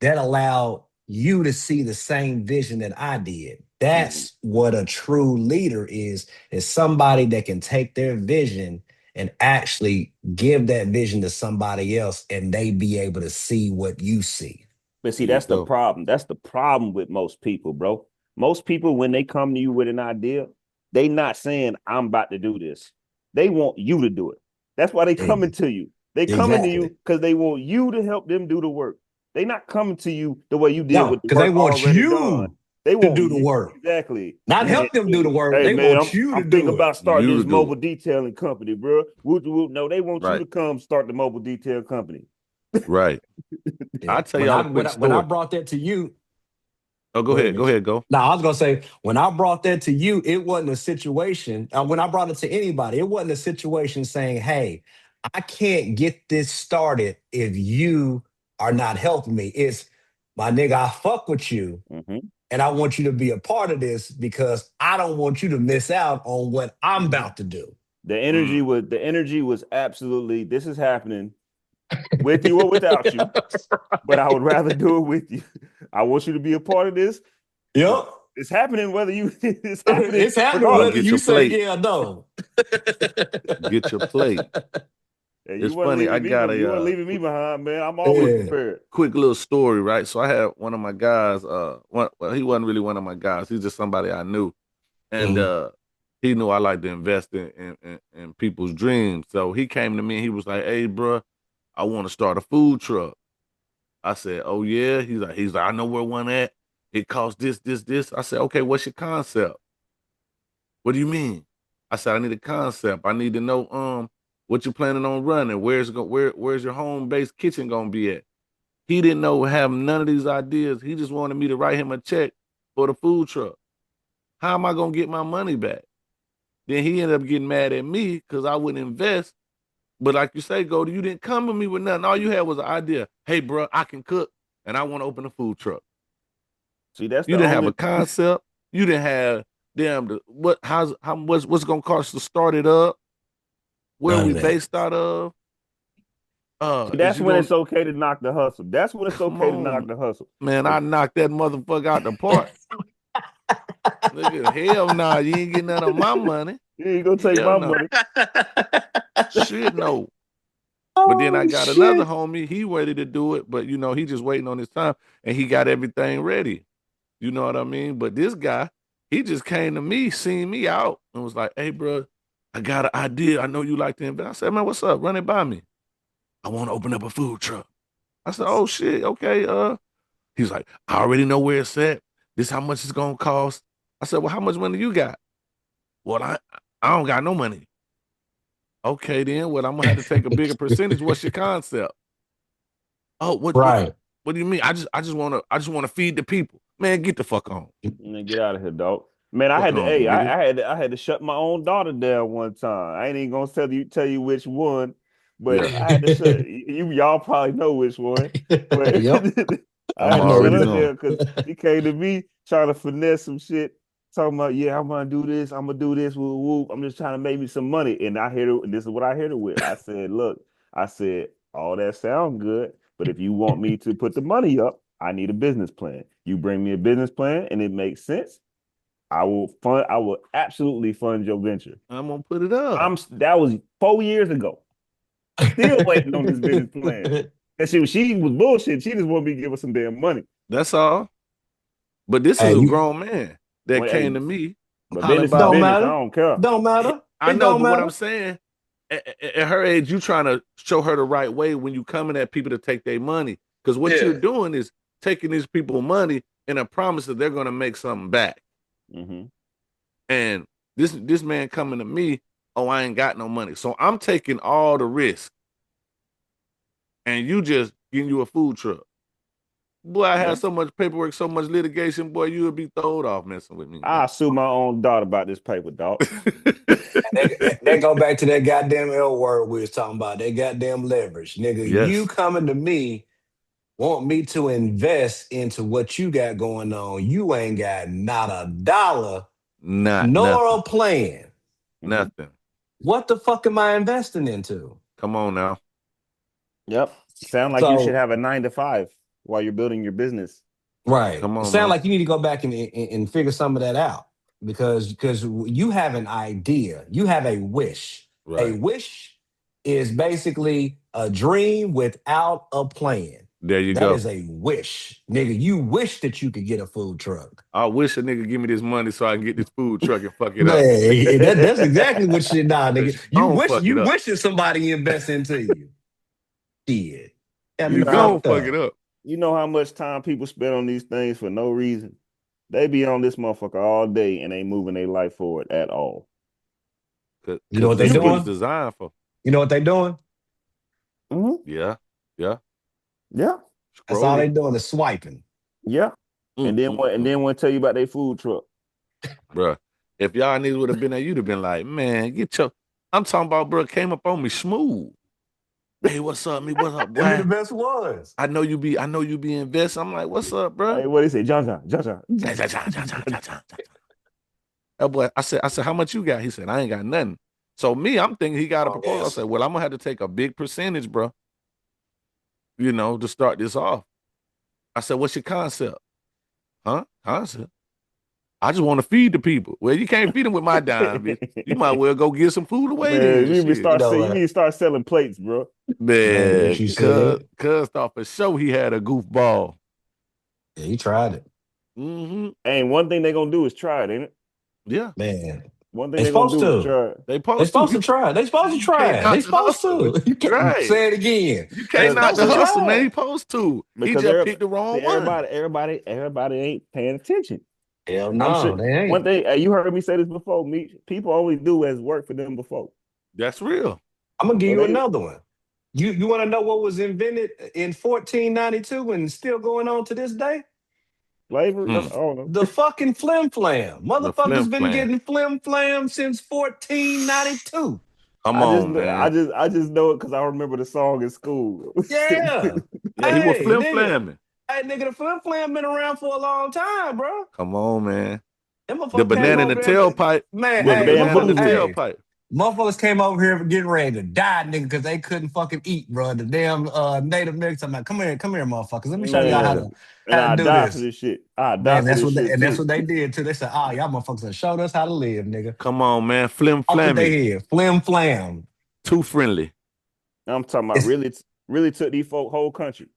That allowed you to see the same vision that I did. Mhm. That's what a true leader is somebody that can take their vision and actually give that vision to somebody else and they be able to see what you see. But see, there you that's the go. problem. That's the problem with most people, bro. Most people, when they come to you with an idea, they not saying, I'm about to do this. They want you to do it. That's why they coming to you. They coming to Exactly. you because they want you to help them do the work. They not coming to you the way you did No, with the because they work want already done. you They to want do the you work. exactly. Not Man, help them do the work. hey They man, want you to I'm thinking do it. about starting You to this do mobile it. detailing company, bro. Woot, woot. No, they want you Right. to come start the mobile detail company. Right. Yeah. I'll tell y'all a quick When I story. brought that to you, Oh, go go ahead, ahead. Go Mitch. ahead. Go. No, I was gonna say when I brought that to you, it wasn't a situation. When I brought it to anybody, it wasn't a situation saying, "Hey, I can't get this started if you are not helping me." It's my nigga, I fuck with you, Mm-hmm. and I want you to be a part of this because I don't want you to miss out on what I'm Mm-hmm. about to do. Mm, The energy was absolutely this is happening with you or without you, but I would rather do it with you. I want you to be a part of this. Yep. It's happening whether you it's happening It's happening mm, whether regardless. get you your say plate. yeah or no. Get your plate. And It's funny. you weren't leaving me behind, man. I'm always Yeah. prepared. Quick little story, right? So I had one of my guys. Well, he wasn't really one of my guys. He's just somebody I knew, and Mhm. he knew I like to invest in people's dreams. So he came to me and he was like, "Hey, bro, I want to start a food truck." I said, "Oh yeah." He's like, "I know where one at. It costs this, this, this." I said, "Okay, what's your concept?" "What do you mean?" I said, "I need a concept. I need to know what you planning on running. Where's your home based kitchen gonna be at?" He didn't know have none of these ideas. He just wanted me to write him a check for the food truck. How am I gonna get my money back? Then he ended up getting mad at me because I wouldn't invest. But like you say, Goldie, you didn't come to me with nothing. All you had was an idea. Hey, bro, I can cook and I want to open a food truck. See, that's You the didn't have a only concept. You didn't have what's gonna cost to start it up? Where None we of that. based out of? see, Is that's you when gonna it's okay to knock the hustle. That's when it's come okay to knock on, the hustle. man? I If knocked that motherfucker out the park. Nigga, hell nah, you ain't getting none of my money. you ain't gonna take Hell my no. money. Shit no. But then I Oh got another shit. homie, he ready to do it, but he just waiting on his time and he got everything ready. You know what I mean? But this guy, he just came to me, seen me out, and was like, "Hey, bro, I got an idea. I know you like to invest." I said, "Man, what's up? Run it by me. I want to open up a food truck." I said, "Oh shit, okay." He's like, "I already know where it's at. This how much it's gonna cost." I said, "Well, how much money you got?" "Well, I don't got no money." "Okay, then. Well, I'm gonna have to take a bigger percentage. What's your concept?" "Oh, Right. what do you mean? I just wanna feed the people." "Man, get the fuck on. Man, get out of here, dog. Man, I Fuck had to. on, Hey, nigga." I had to shut my own daughter down one time. I ain't even gonna tell you which one, but Yeah, I had to shut. Y'all probably know which one, but Yep. I I'm had I to know shut already her you. knowing. down because she came to me trying to finesse some shit, talking about yeah, I'm gonna do this, I'm gonna do this. Woo, woo. I'm just trying to make me some money, and I hear this is what I hear her with. I said, look, I said all that sound good, but if you want me to put the money up, I need a business plan. You bring me a business plan, and it makes sense. I will absolutely fund your venture. I'm gonna put it up. That was 4 years ago. Still waiting on this business plan. And she was bullshit. She just wanted me to give her some damn money. That's all. But this is Hey, a you grown man that Well, came hey, to me but hollering business is about. don't business. I matter. don't care. Don't matter. I It know, don't but what I'm matter. saying, at her age, you trying to show her the right way when you coming at people to take their money. Because what you're Yeah. doing is taking these people money and a promise that they're gonna make something back. Mm-hmm. And this man coming to me, "Oh, I ain't got no money," so I'm taking all the risk, and you just getting you a food truck. Boy, I Yeah. had so much paperwork, so much litigation. Boy, you would be throwed off messing with me, man. I sue my own daughter about this paper, dog. They go back to that goddamn L word we was talking about. That goddamn leverage. Nigga, you Yes. coming to me want me to invest into what you got going on. You ain't got not a dollar Not nor nothing. a plan. Nothing. What the fuck am I investing into? Come on now. Yep. Sound like you should So, have a 9 to 5 while you're building your business. right. Come It on, sounds man. like you need to go back and figure some of that out because you have an idea. You have a wish. A Right. wish is basically a dream without a plan. There you That go. is a wish. Nigga, you wish that you could get a food truck. I wish a nigga give me this money so I can get this food truck and fuck it up. Man, that's exactly what shit nigga. You Don't wish fuck it up. that somebody invest into you. Shit. Got me You gon' fucked fuck up. it up. You know how much time people spend on these things for no reason? They be on this motherfucker all day and ain't moving their life forward at all. Cause You know what they this is what doing? it's designed for. You know what they doing? Yeah. Yeah. Yeah. That's all they Scrolling. doing is swiping. Yeah. And then want to tell you about their food truck. Bruh. If y'all niggas would have been there, you'd have been like, man, I'm talking about, bro, came up on me smooth. Hey, what's up, me? What's up, Them be boy? the best ones. I know you be investing. I'm like, what's up, bro? Hey, what they say? John. That boy, I said, how much you got? He said, I ain't got nothing. So me, I'm thinking he got a proposal. Yes. I said, well, I'm gonna have to take a big percentage, bro. To start this off. I said, what's your concept? Huh? Concept? I just want to feed the people. Well, you can't feed them with my dime, bitch. You might well go get some food away then. You need You to start selling plates, bro. Man, what you said? cuz thought for sure he had a goofball. Yeah, he tried it. Mm-hmm. And one thing they gonna do is try it, ain't it? Yeah. Man. One thing They they gonna supposed do is to. try it. They They supposed to try it. They supposed to try it. They supposed to. You can't Right. say it again. You can't knock the hustle, man. He supposed to. He Because just picked the wrong one. everybody ain't paying attention. Hell I'm no, sure they ain't. one thing you heard me say this before. People only do as work for them before. That's real. I'm gonna give So you another one. You want to know what was invented in 1492 and still going on to this day? Slavery? I don't know. The fucking flim flam. The flim Motherfuckers been flam. getting flim flam since 1492. Come on, man. I just know it because I remember the song in school. Yeah. Yeah, he was flim flamming. Hey, nigga, the flim flam been around for a long time, bro. Come on, man. Them The motherfuckers came banana in the over here. tailpipe. Man, Look, hey, the banana in the motherfuckers, tailpipe. motherfuckers came over here getting ready to die, nigga, because they couldn't fucking eat, bro. The damn native niggas. I'm like, come here, motherfuckers. Let me show y'all Man, and how I to do die this. for this shit. I die Man, for that's this what shit that's too. what they did too. They said, "Oh, y'all motherfuckers have showed us how to live, nigga." Come on, man. Flim Off with their flammy. head, flim flam. Too friendly. I'm talking about really took these folk whole country,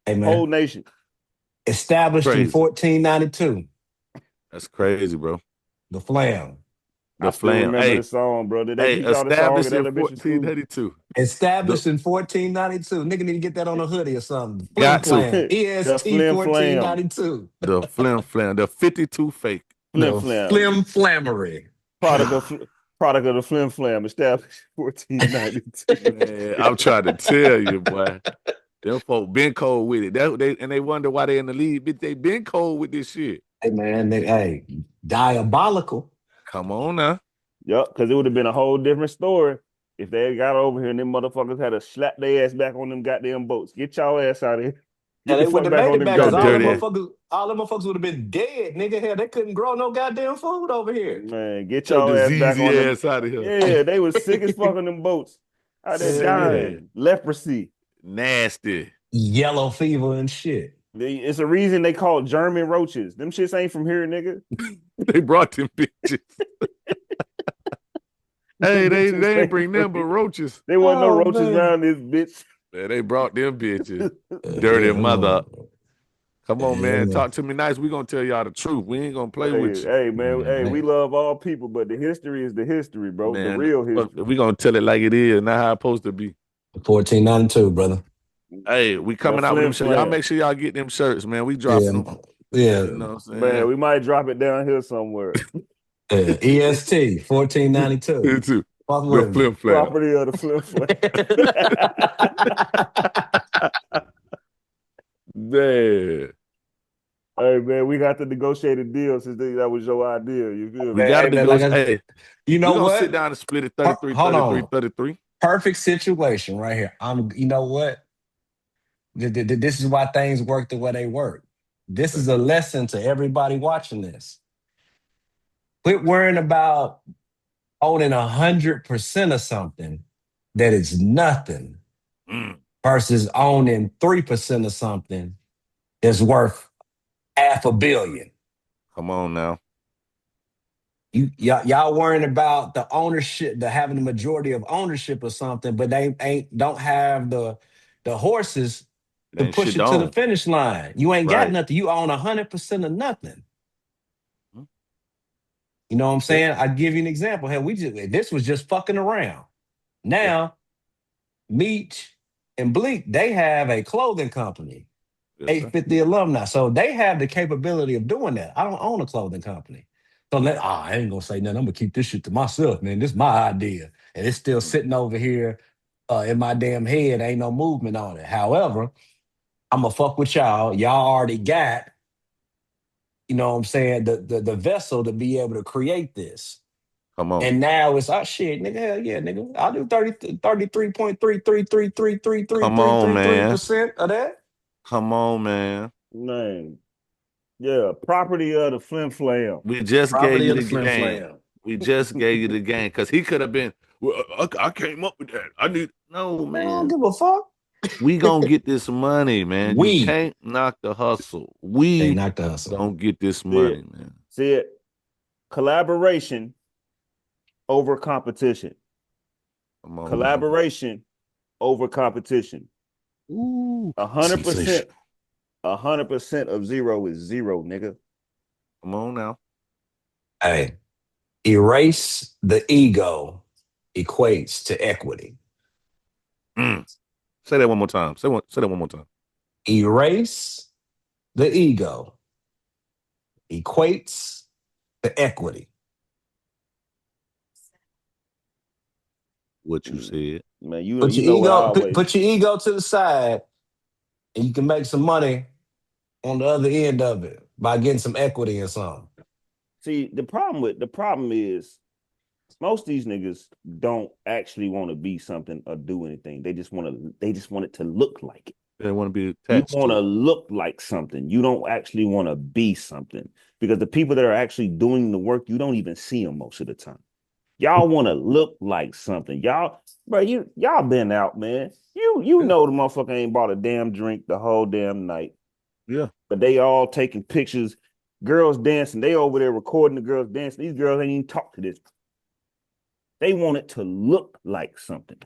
Hey man, whole nation. established in Crazy. 1492. That's crazy, bro. The flam. The I still flam. remember the song, bro. Did they teach y'all the song established in in elementary school? 1492. Established in 1492. Nigga need to get that on a hoodie or something. Flim Got to. flam. The EST flim flam. 1492. The flim flam. The 52 fake. Flim The flam. flim flammery. Product of the flim flam, established 1492. Man, I'm trying to tell you, boy. Them folk been cold with it. They wonder why they in the league. Bitch, they been cold with this shit. Hey man, diabolical. Come on now. Yup, because it would have been a whole different story if they had got over here and them motherfuckers had to slap their ass back on them goddamn boats. Get y'all ass out of here. Yeah, Get they the fuck wouldn't back have on made it them back because goddamn boats. all them motherfuckers would have been dead, nigga. Hell, they couldn't grow no goddamn food over here. Man, get Your y'all ass back on them. ass out of here. Yeah, they was sick as fuck on them boats. Out there dying. Yeah. Leprosy. Nasty. Yellow fever and shit. It's a reason they call it German roaches. Them shits ain't from here, nigga. They brought them bitches. Hey, they ain't bring them but roaches. There wasn't no roaches around this bitch. Man, they brought them bitches. Dirty mother. Come on, man. Talk to me nice. We gonna tell y'all the truth. We ain't gonna play with you. Hey, man. Hey, we love all people, but the history is the history, bro. Man, the real history. We gonna tell it like it is, not how it's supposed to be. 1492, brother. Hey, we coming out with them shirts. Y'all make sure y'all get them shirts, man. We dropping them. Yeah. You know what I'm saying? Man, we might drop it down here somewhere. EST 1492. Me too. The flim flam. Property of the flim flam. Man. Hey, man, we got to negotiate a deal since that was your idea. You feel We me? got to negotiate. Hey, you know we what? sit down and split it 33, Hold 33, on. 33. Perfect situation right here. You know what? This is why things work the way they work. This is a lesson to everybody watching this. Quit worrying about owning 100% of something that is nothing versus owning 3% of something that's worth $500 million. Come on now. Y'all worrying about the ownership, the having the majority of ownership of something, but they don't have the horses It to ain't push shit it to the on. finish line. You ain't got Right. nothing. You own 100% of nothing. Mhm. You know what I'm Yeah. saying? I give you an example. Hey, this was just fucking around. Now, Meech and Bleak, they have a clothing company, Yes, sir. 850 alumni. So they have the capability of doing that. I don't own a clothing company. So I ain't gonna say nothing. I'm gonna keep this shit to myself, man. This is my idea. And it's still sitting over here in my damn head. Ain't no movement on it. However, I'm gonna fuck with y'all. Y'all already got, you know what I'm saying, the vessel to be able to create this. Come on. And now it's shit, nigga. Hell yeah, nigga. I'll do 33.33333333333% Come on, man. of that. Come on, man. Man. Yeah, property of the flim flam. We just gave Property you of the the flim game. flam. We just gave you the game because he could have been. Well, I came up with that. I need no Man, I don't man. give a fuck. We gonna get this money, man. You We can't knock the hustle. ain't We not the hustle. gonna get this See money, it. man. See it. Collaboration over competition. Come on, man. Collaboration over competition. Ooh, 100%. sensational. 100% of zero is zero, nigga. Come on now. Hey, erase the ego equates to equity. Say that one more time. Say that one more time. Erase the ego equates to equity. What you said. Man, Put you your know what I ego, always put your ego to the side, and you can make some money on the other end of it by getting some equity in something. see. The problem is most of these niggas don't actually want to be something or do anything. They just want it to look like it. They want to be You attached want to to it. look like something. You don't actually want to be something because the people that are actually doing the work, you don't even see them most of the time. Y'all want to look like something. Y'all been out, man. You Yeah. know the motherfucker ain't bought a damn drink the whole damn night. Yeah. But they all taking pictures, girls dancing. They over there recording the girls dancing. These girls ain't even talk to this. They want it to look like something.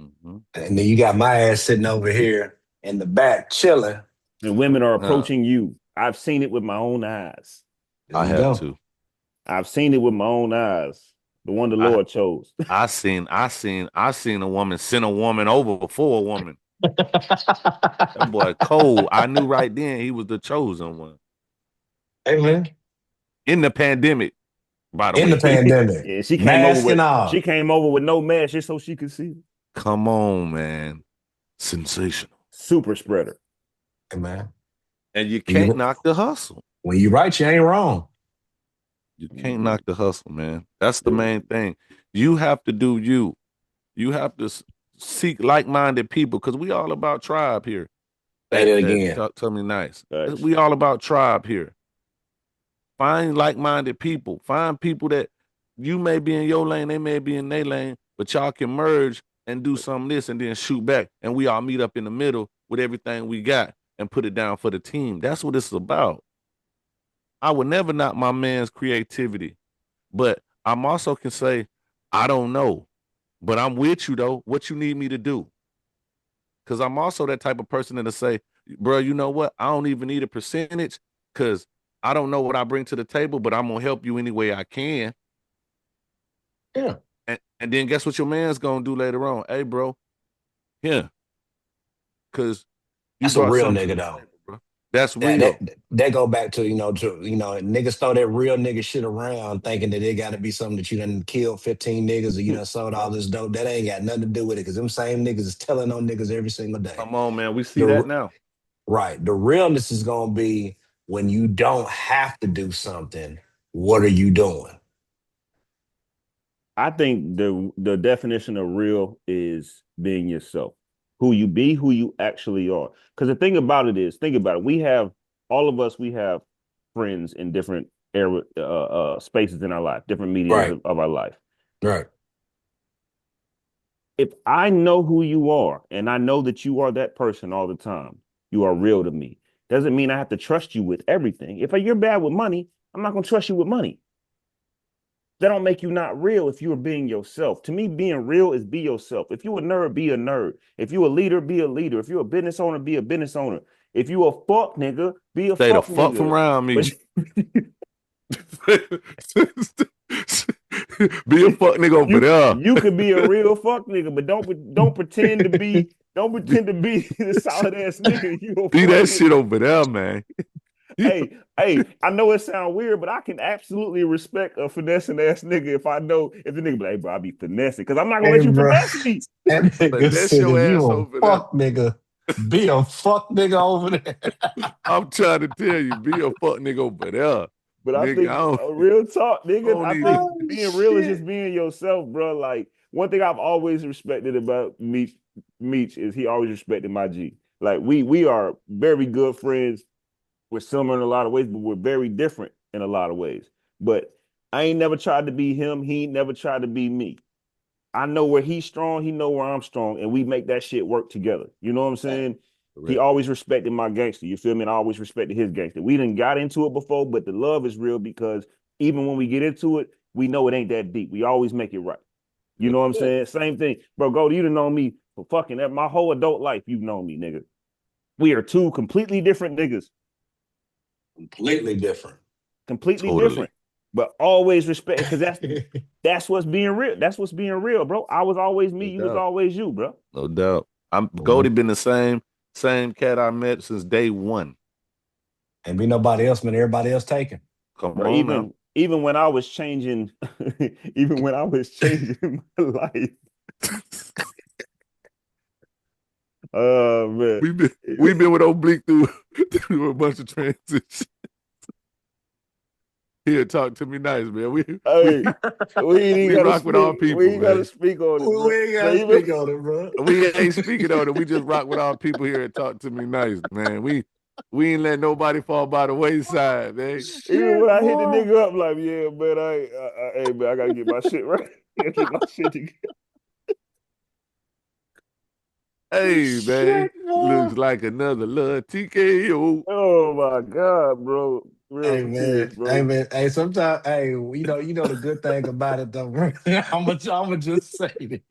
Mm-hmm. And then you got my ass sitting over here in the back chilling. And women are approaching you. I've seen it with my own eyes. There I you have go. to. I've seen it with my own eyes. The one the I Lord chose. I seen a woman send a woman over for a woman. That boy cold. I knew right then he was the chosen one. Hey man, In the pandemic, by the in the way. pandemic, Yeah, mask and she all. came over with no mask just so she could see. Come on, man. Sensational. Super spreader. Hey man, And you when can't you knock the hustle. when you right, you ain't wrong. You can't Mhm. knock the hustle, man. That's the main thing. You have to do you. You have to seek like-minded people because we all about tribe here. Say That that that again. tell me nice. Thanks. We all about tribe here. Find like-minded people. Find people that you may be in your lane, they may be in their lane, but y'all can merge and do some of this and then shoot back. And we all meet up in the middle with everything we got and put it down for the team. That's what it's about. I would never knock my man's creativity, but I'm also can say, I don't know, but I'm with you though. What you need me to do? Because I'm also that type of person that'll say, bro, you know what? I don't even need a percentage because I don't know what I bring to the table, but I'm gonna help you any way I can. Yeah, And then guess what your man's gonna do later on? Hey, bro, yeah, because you that's a brought real something to nigga the though. table, bro. That's That real. that that go back to niggas throw that real nigga shit around thinking that it got to be something that you done killed 15 niggas or you done sold all this dope. That ain't got nothing to do with it because them same niggas is telling on niggas every single day. Come on, man. We see that The now. Right, the realness is gonna be when you don't have to do something. What are you doing? I think the definition of real is being yourself. who you be, who you actually are. Because the thing about it is, think about it. We have we have friends in different spaces in our life, different mediums Right. of our life. Right. If I know who you are and I know that you are that person all the time, you are real to me. Doesn't mean I have to trust you with everything. If you're bad with money, I'm not going to trust you with money. That don't make you not real if you are being yourself. To me, being real is be yourself. If you a nerd, be a nerd. If you a leader, be a leader. If you're a business owner, be a business owner. If you a fuck nigga, be a Stay the fuck fuck from nigga. around me. But Be a fuck nigga over there. you could be a real fuck nigga, but don't pretend to be the solid ass nigga. You a Be fuck that nigga. shit over there, man. Hey, I know it sounds weird, but I can absolutely respect a finessing ass nigga if I know if the nigga be like, hey, bro, I be finessing because I'm not gonna Hey, let you bro. finesse me. That nigga Finesse said, your if you ass a over there. fuck nigga, be a fuck nigga over there. I'm trying to tell you, be a fuck nigga over there. But I Nigga, think real talk, nigga. don't I even. think Oh, being real is shit. just being yourself, bro. Like one thing I've always respected about Meech is he always respected my G. Like we are very good friends. We're similar in a lot of ways, but we're very different in a lot of ways. But I ain't never tried to be him. He ain't never tried to be me. I know where he's strong, he know where I'm strong, and we make that shit work together. You know what I'm saying? He Correct. always respected my gangster. You feel me? And I always respected his gangster. We didn't got into it before, but the love is real because even when we get into it, we know it ain't that deep. We always make it right. You know what I'm saying? Same thing. Bro, Goldie, you done known me for fucking my whole adult life. You've known me, nigga. We are two completely different niggas. Completely different. Completely Totally. different. But always respect because that's what's being real. That's what's being real, bro. I was always me, you was always you, bro. No doubt. Goldie been the same cat I met since day one. And be nobody else, man. Everybody else taken. Come Bro, on now. even when I was changing, even when I was changing my life. Oh man. We've been with Obliq through a bunch of transitions. Here, talk to me nice, man. Hey, we ain't even we gotta rock with all speak. people, We ain't man. gotta speak on it, bro. We ain't But gotta speak on it, bro. We ain't speaking on it. We just rock with all people here and talk to me nice, man. We ain't let nobody fall by the wayside, man. even when Shit, I hit the boy. nigga up, like, yeah, man, hey, man, I gotta get my shit right. I gotta get my shit together. Hey, man. Shit, boy. Looks like another little TKO. Oh my god, bro. Real Hey shit, man, hey bro. man, hey. Sometimes, hey, you know the good thing about it though, bro. I'm gonna just say it.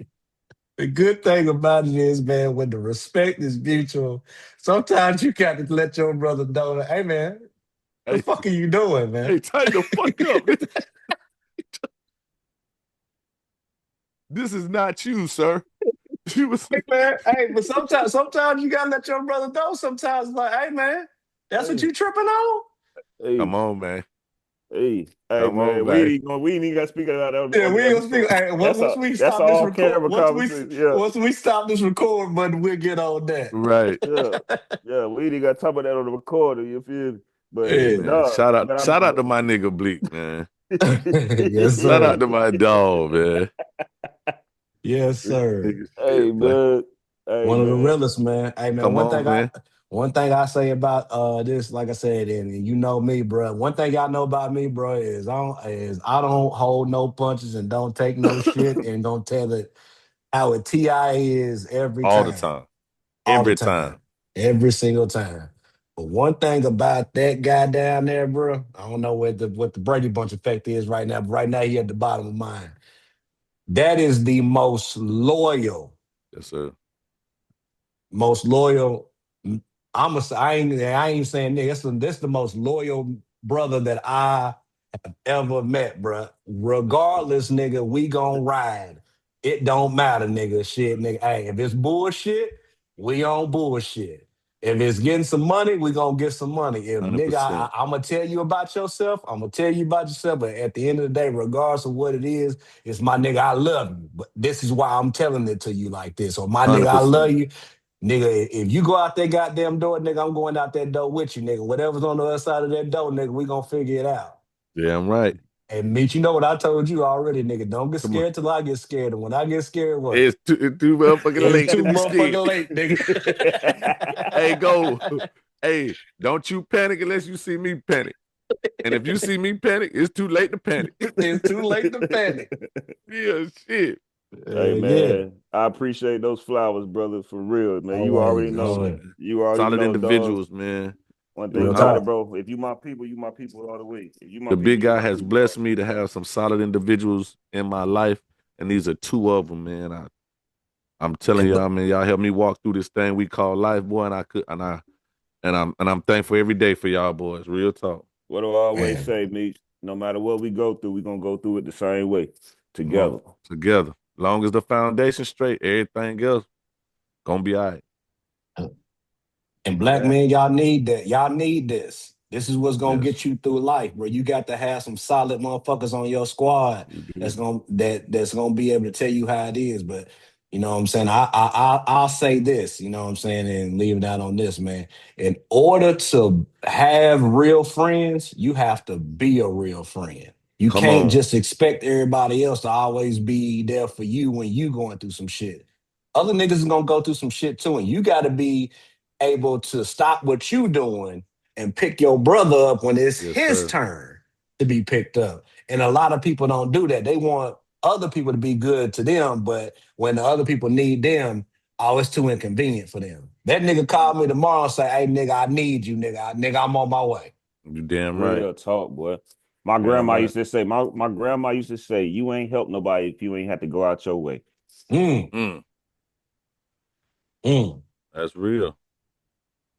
The good thing about it is, man, when the respect is mutual, sometimes you got to let your brother know that, hey man, the Hey, fuck are you doing, man? hey, tighten the fuck up. This is not you, sir. You was Hey man, hey, but sometimes you gotta let your brother know. Sometimes, like, hey man, that's what Hey, you tripping on. Come hey, on, man. hey, Come on, man. man. We ain't even got to speak of that Yeah, on we the ain't gonna speak. episode. Hey, That's all off camera conversation. Yeah, once we stop this record button, we'll get on that. Right. yeah, yeah. We ain't got to talk about that on the recorder. You feel me? Hey, But Yeah. man. no, Shout out, but shout out to my nigga Bleak, man. Yes, Shout out sir. to my dog, man. Yes, sir. Nigga hey shit, boy. man, hey One of the man, realest, man. Hey man, Come on, man. one thing I say about this, like I said, and you know me, bro. One thing y'all know about me, bro, is I don't hold no punches and don't take no shit and don't tell it how it TI is every All the time. time. All the Every time. time. Every single time. But one thing about that guy down there, bro, I don't know what the Brady Bunch effect is right now, but right now he at the bottom of mine. That is the Yes, sir. most loyal. I ain't saying nigga. That's the most loyal brother that I ever met, bro. Yes, sir. Regardless, nigga, we gon' ride. It don't matter, nigga. Shit, nigga. Hey, if it's bullshit, we on bullshit. If it's getting some money, we gonna get some money. If nigga, 100%. I'm gonna tell you about yourself. I'm gonna tell you about yourself. But at the end of the day, regardless of what it is, it's my nigga. I love you, but this is why I'm telling it to you like this. Or my nigga, I love 100%. you. Nigga, if you go out that goddamn door, nigga, I'm going out that door with you, nigga. Whatever's on the other side of that door, nigga, we gonna figure it out. Damn right. And Mitch, you know what I told you already, nigga. Don't get Come on. scared till I get scared. And when I get scared, what? It's too motherfucking It's late to too be scared. motherfucking late, nigga. Hey, go. Hey, don't you panic unless you see me panic. And if you see me panic, it's too late to panic. It's too late to panic. Yeah, shit. Hey Yeah. man, I appreciate those flowers, brother, for real, man. You already Always, know. always. You already Solid know, dog. individuals, man. One thing Real about I'm, it, talk. bro. If you my people, you my people all the way. If you my the people, big you guy my has people all blessed the me to way, dog. have some solid individuals in my life, and these are two of them, man. I'm telling And you, look, I mean, y'all helped me walk through this thing we call life, boy, and I'm thankful every day for y'all boys. Real talk. What do I always man, say, Meech? No matter what we go through, we're gonna go through it the same way. Come on, Together. together. Long as the foundation straight, everything else gonna be all right. and black Yeah, men, y'all need that. Y'all need this. This is what's gonna Yes, get you through life, bro. You got to have some solid motherfuckers on your squad you that's do. gonna be able to tell you how it is. But you know what I'm saying? I'll say this, you know what I'm saying, and leave it out on this, man. In order to have real friends, you have to be a real friend. You Come can't on. just expect everybody else to always be there for you when you going through some shit. Other niggas is gonna go through some shit too, and you gotta be able to stop what you doing and pick your brother up when it's Yes, his sir. turn to be picked up. And a lot of people don't do that. They want other people to be good to them, but when the other people need them, oh, it's too inconvenient for them. That nigga called me tomorrow and say, "Hey, nigga, I need you, nigga. Nigga, I'm on my way." You damn right. real talk, boy. My Damn grandma right. used to say, my grandma used to say, you ain't help nobody if you ain't have to go out your way. Mm, Mm, mm. that's real.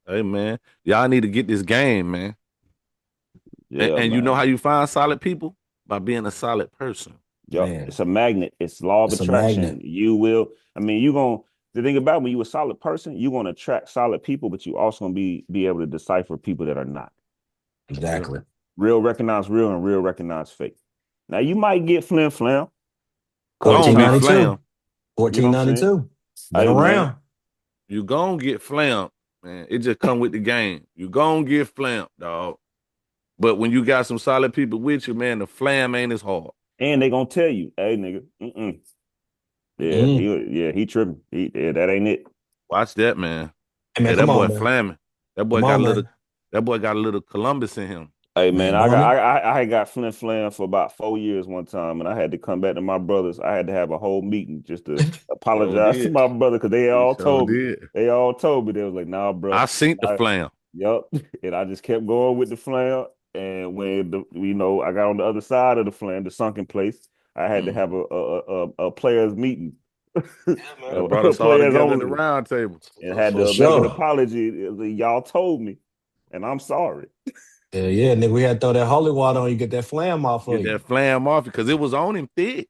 Hey, man, y'all need to get this game, man. And, Yeah, and you know how man. you find solid people? By being a solid person. Yep. Man, It's a magnet. It's law of it's a magnet. attraction. You will, I mean, you gonna the thing about when you a solid person, you're gonna attract solid people, but you also gonna be able to decipher people that are not. Yeah. Exactly. Real recognize real and real recognize fake. Now you might get flim flam a couple Gonna get times. 1492. flam. You know what I'm saying? 1492. Been Hey man, around. You gonna get flam, man. It just come with the game. You gonna get flam, dog. But when you got some solid people with you, man, the flam ain't as hard. and they gonna tell you, hey nigga, yeah, Mm. he tripping. That ain't it. Watch that, man. Hey, man, Hey, come that on, boy man. flamming. That boy Come got a on, little. man. That boy got a little Columbus in him. Hey man, Man, don't it? I had got flim flam for about 4 years one time, and I had to come back to my brothers. I had to have a whole meeting just to Sure apologize to did. my brother because He sure did. they all told me they was like, nah, bro, I seen the I, flam. yep, and I just kept going with the flam. And when I got on the other side of the flam, the sunken place, I had to Mm. have a players meeting, Yeah, man. That brought us all players together at the only, round table. and had For to make an sure. apology. Y'all told me, and I'm sorry. Yeah, yeah, nigga. We had to throw that holy water on you, get that flam off of Get you. that flam off because it was on him thick.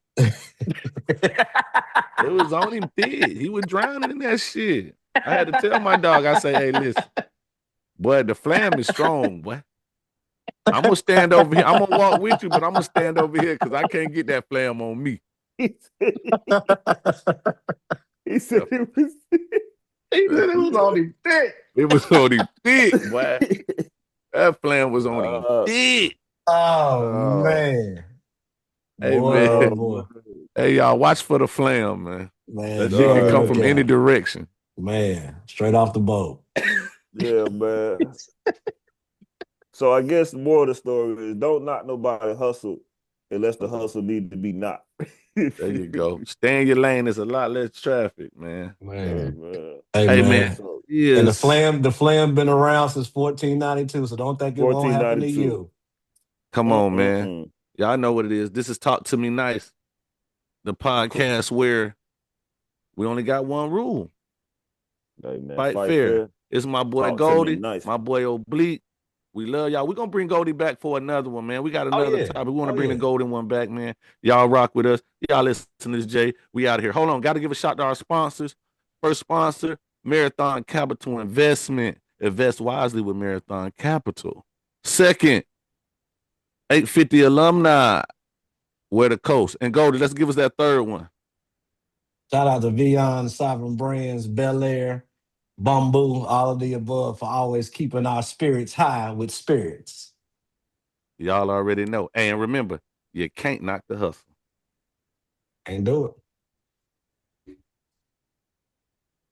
It was on him thick. He was drowning in that shit. I had to tell my dog. I say, hey, listen, boy, the flam is strong, boy. I'm gonna stand over here. I'm gonna walk with you, but I'm gonna stand over here because I can't get that flam on me. He said, he said That, it was. He said it was on him thick. it was on him thick, boy. That flam was on him uh, thick. Oh Oh, man. hey Boy, man, oh oh, boy. hey y'all, watch for the flam, man. Man, That be shit on can the come man. from any lookout. direction. Man, straight off the boat. Yeah, man. So I guess the moral of the story is don't knock nobody hustle unless the hustle need to be knocked. There you go. Stay in your lane. There's a lot less traffic, man. Hey, Man. man. Hey Hey Real man, man. talk. And yes. the flam been around since 1492, so don't think it won't happen to 1492. you. Come on, man. Mm-mm-mm. Y'all know what it is. This is Talk to Me Nice, the podcast where we only got one rule. Hey, man. Fight Fight fair. fair. It's my boy Talk to me Goldie, nice. my boy Obliq. We love y'all. We're gonna bring Goldie back for another one, man. We got Oh another yeah. topic. We want to Oh bring the yeah. Golden one back, man. Y'all rock with us. Y'all listen to this, Jay. We out of here. Hold on. Got to give a shout to our sponsors. First sponsor, Marathon Capital Investment. Invest wisely with Marathon Capital. Second, 850 alumni. Where the coast. And Goldie, let's give us that third one. Shout out to Vion, Sovereign Brands, Bel Air, Bamboo, all of the above for always keeping our spirits high with spirits. Y'all already know. And remember, You can't knock the hustle. Ain't do it.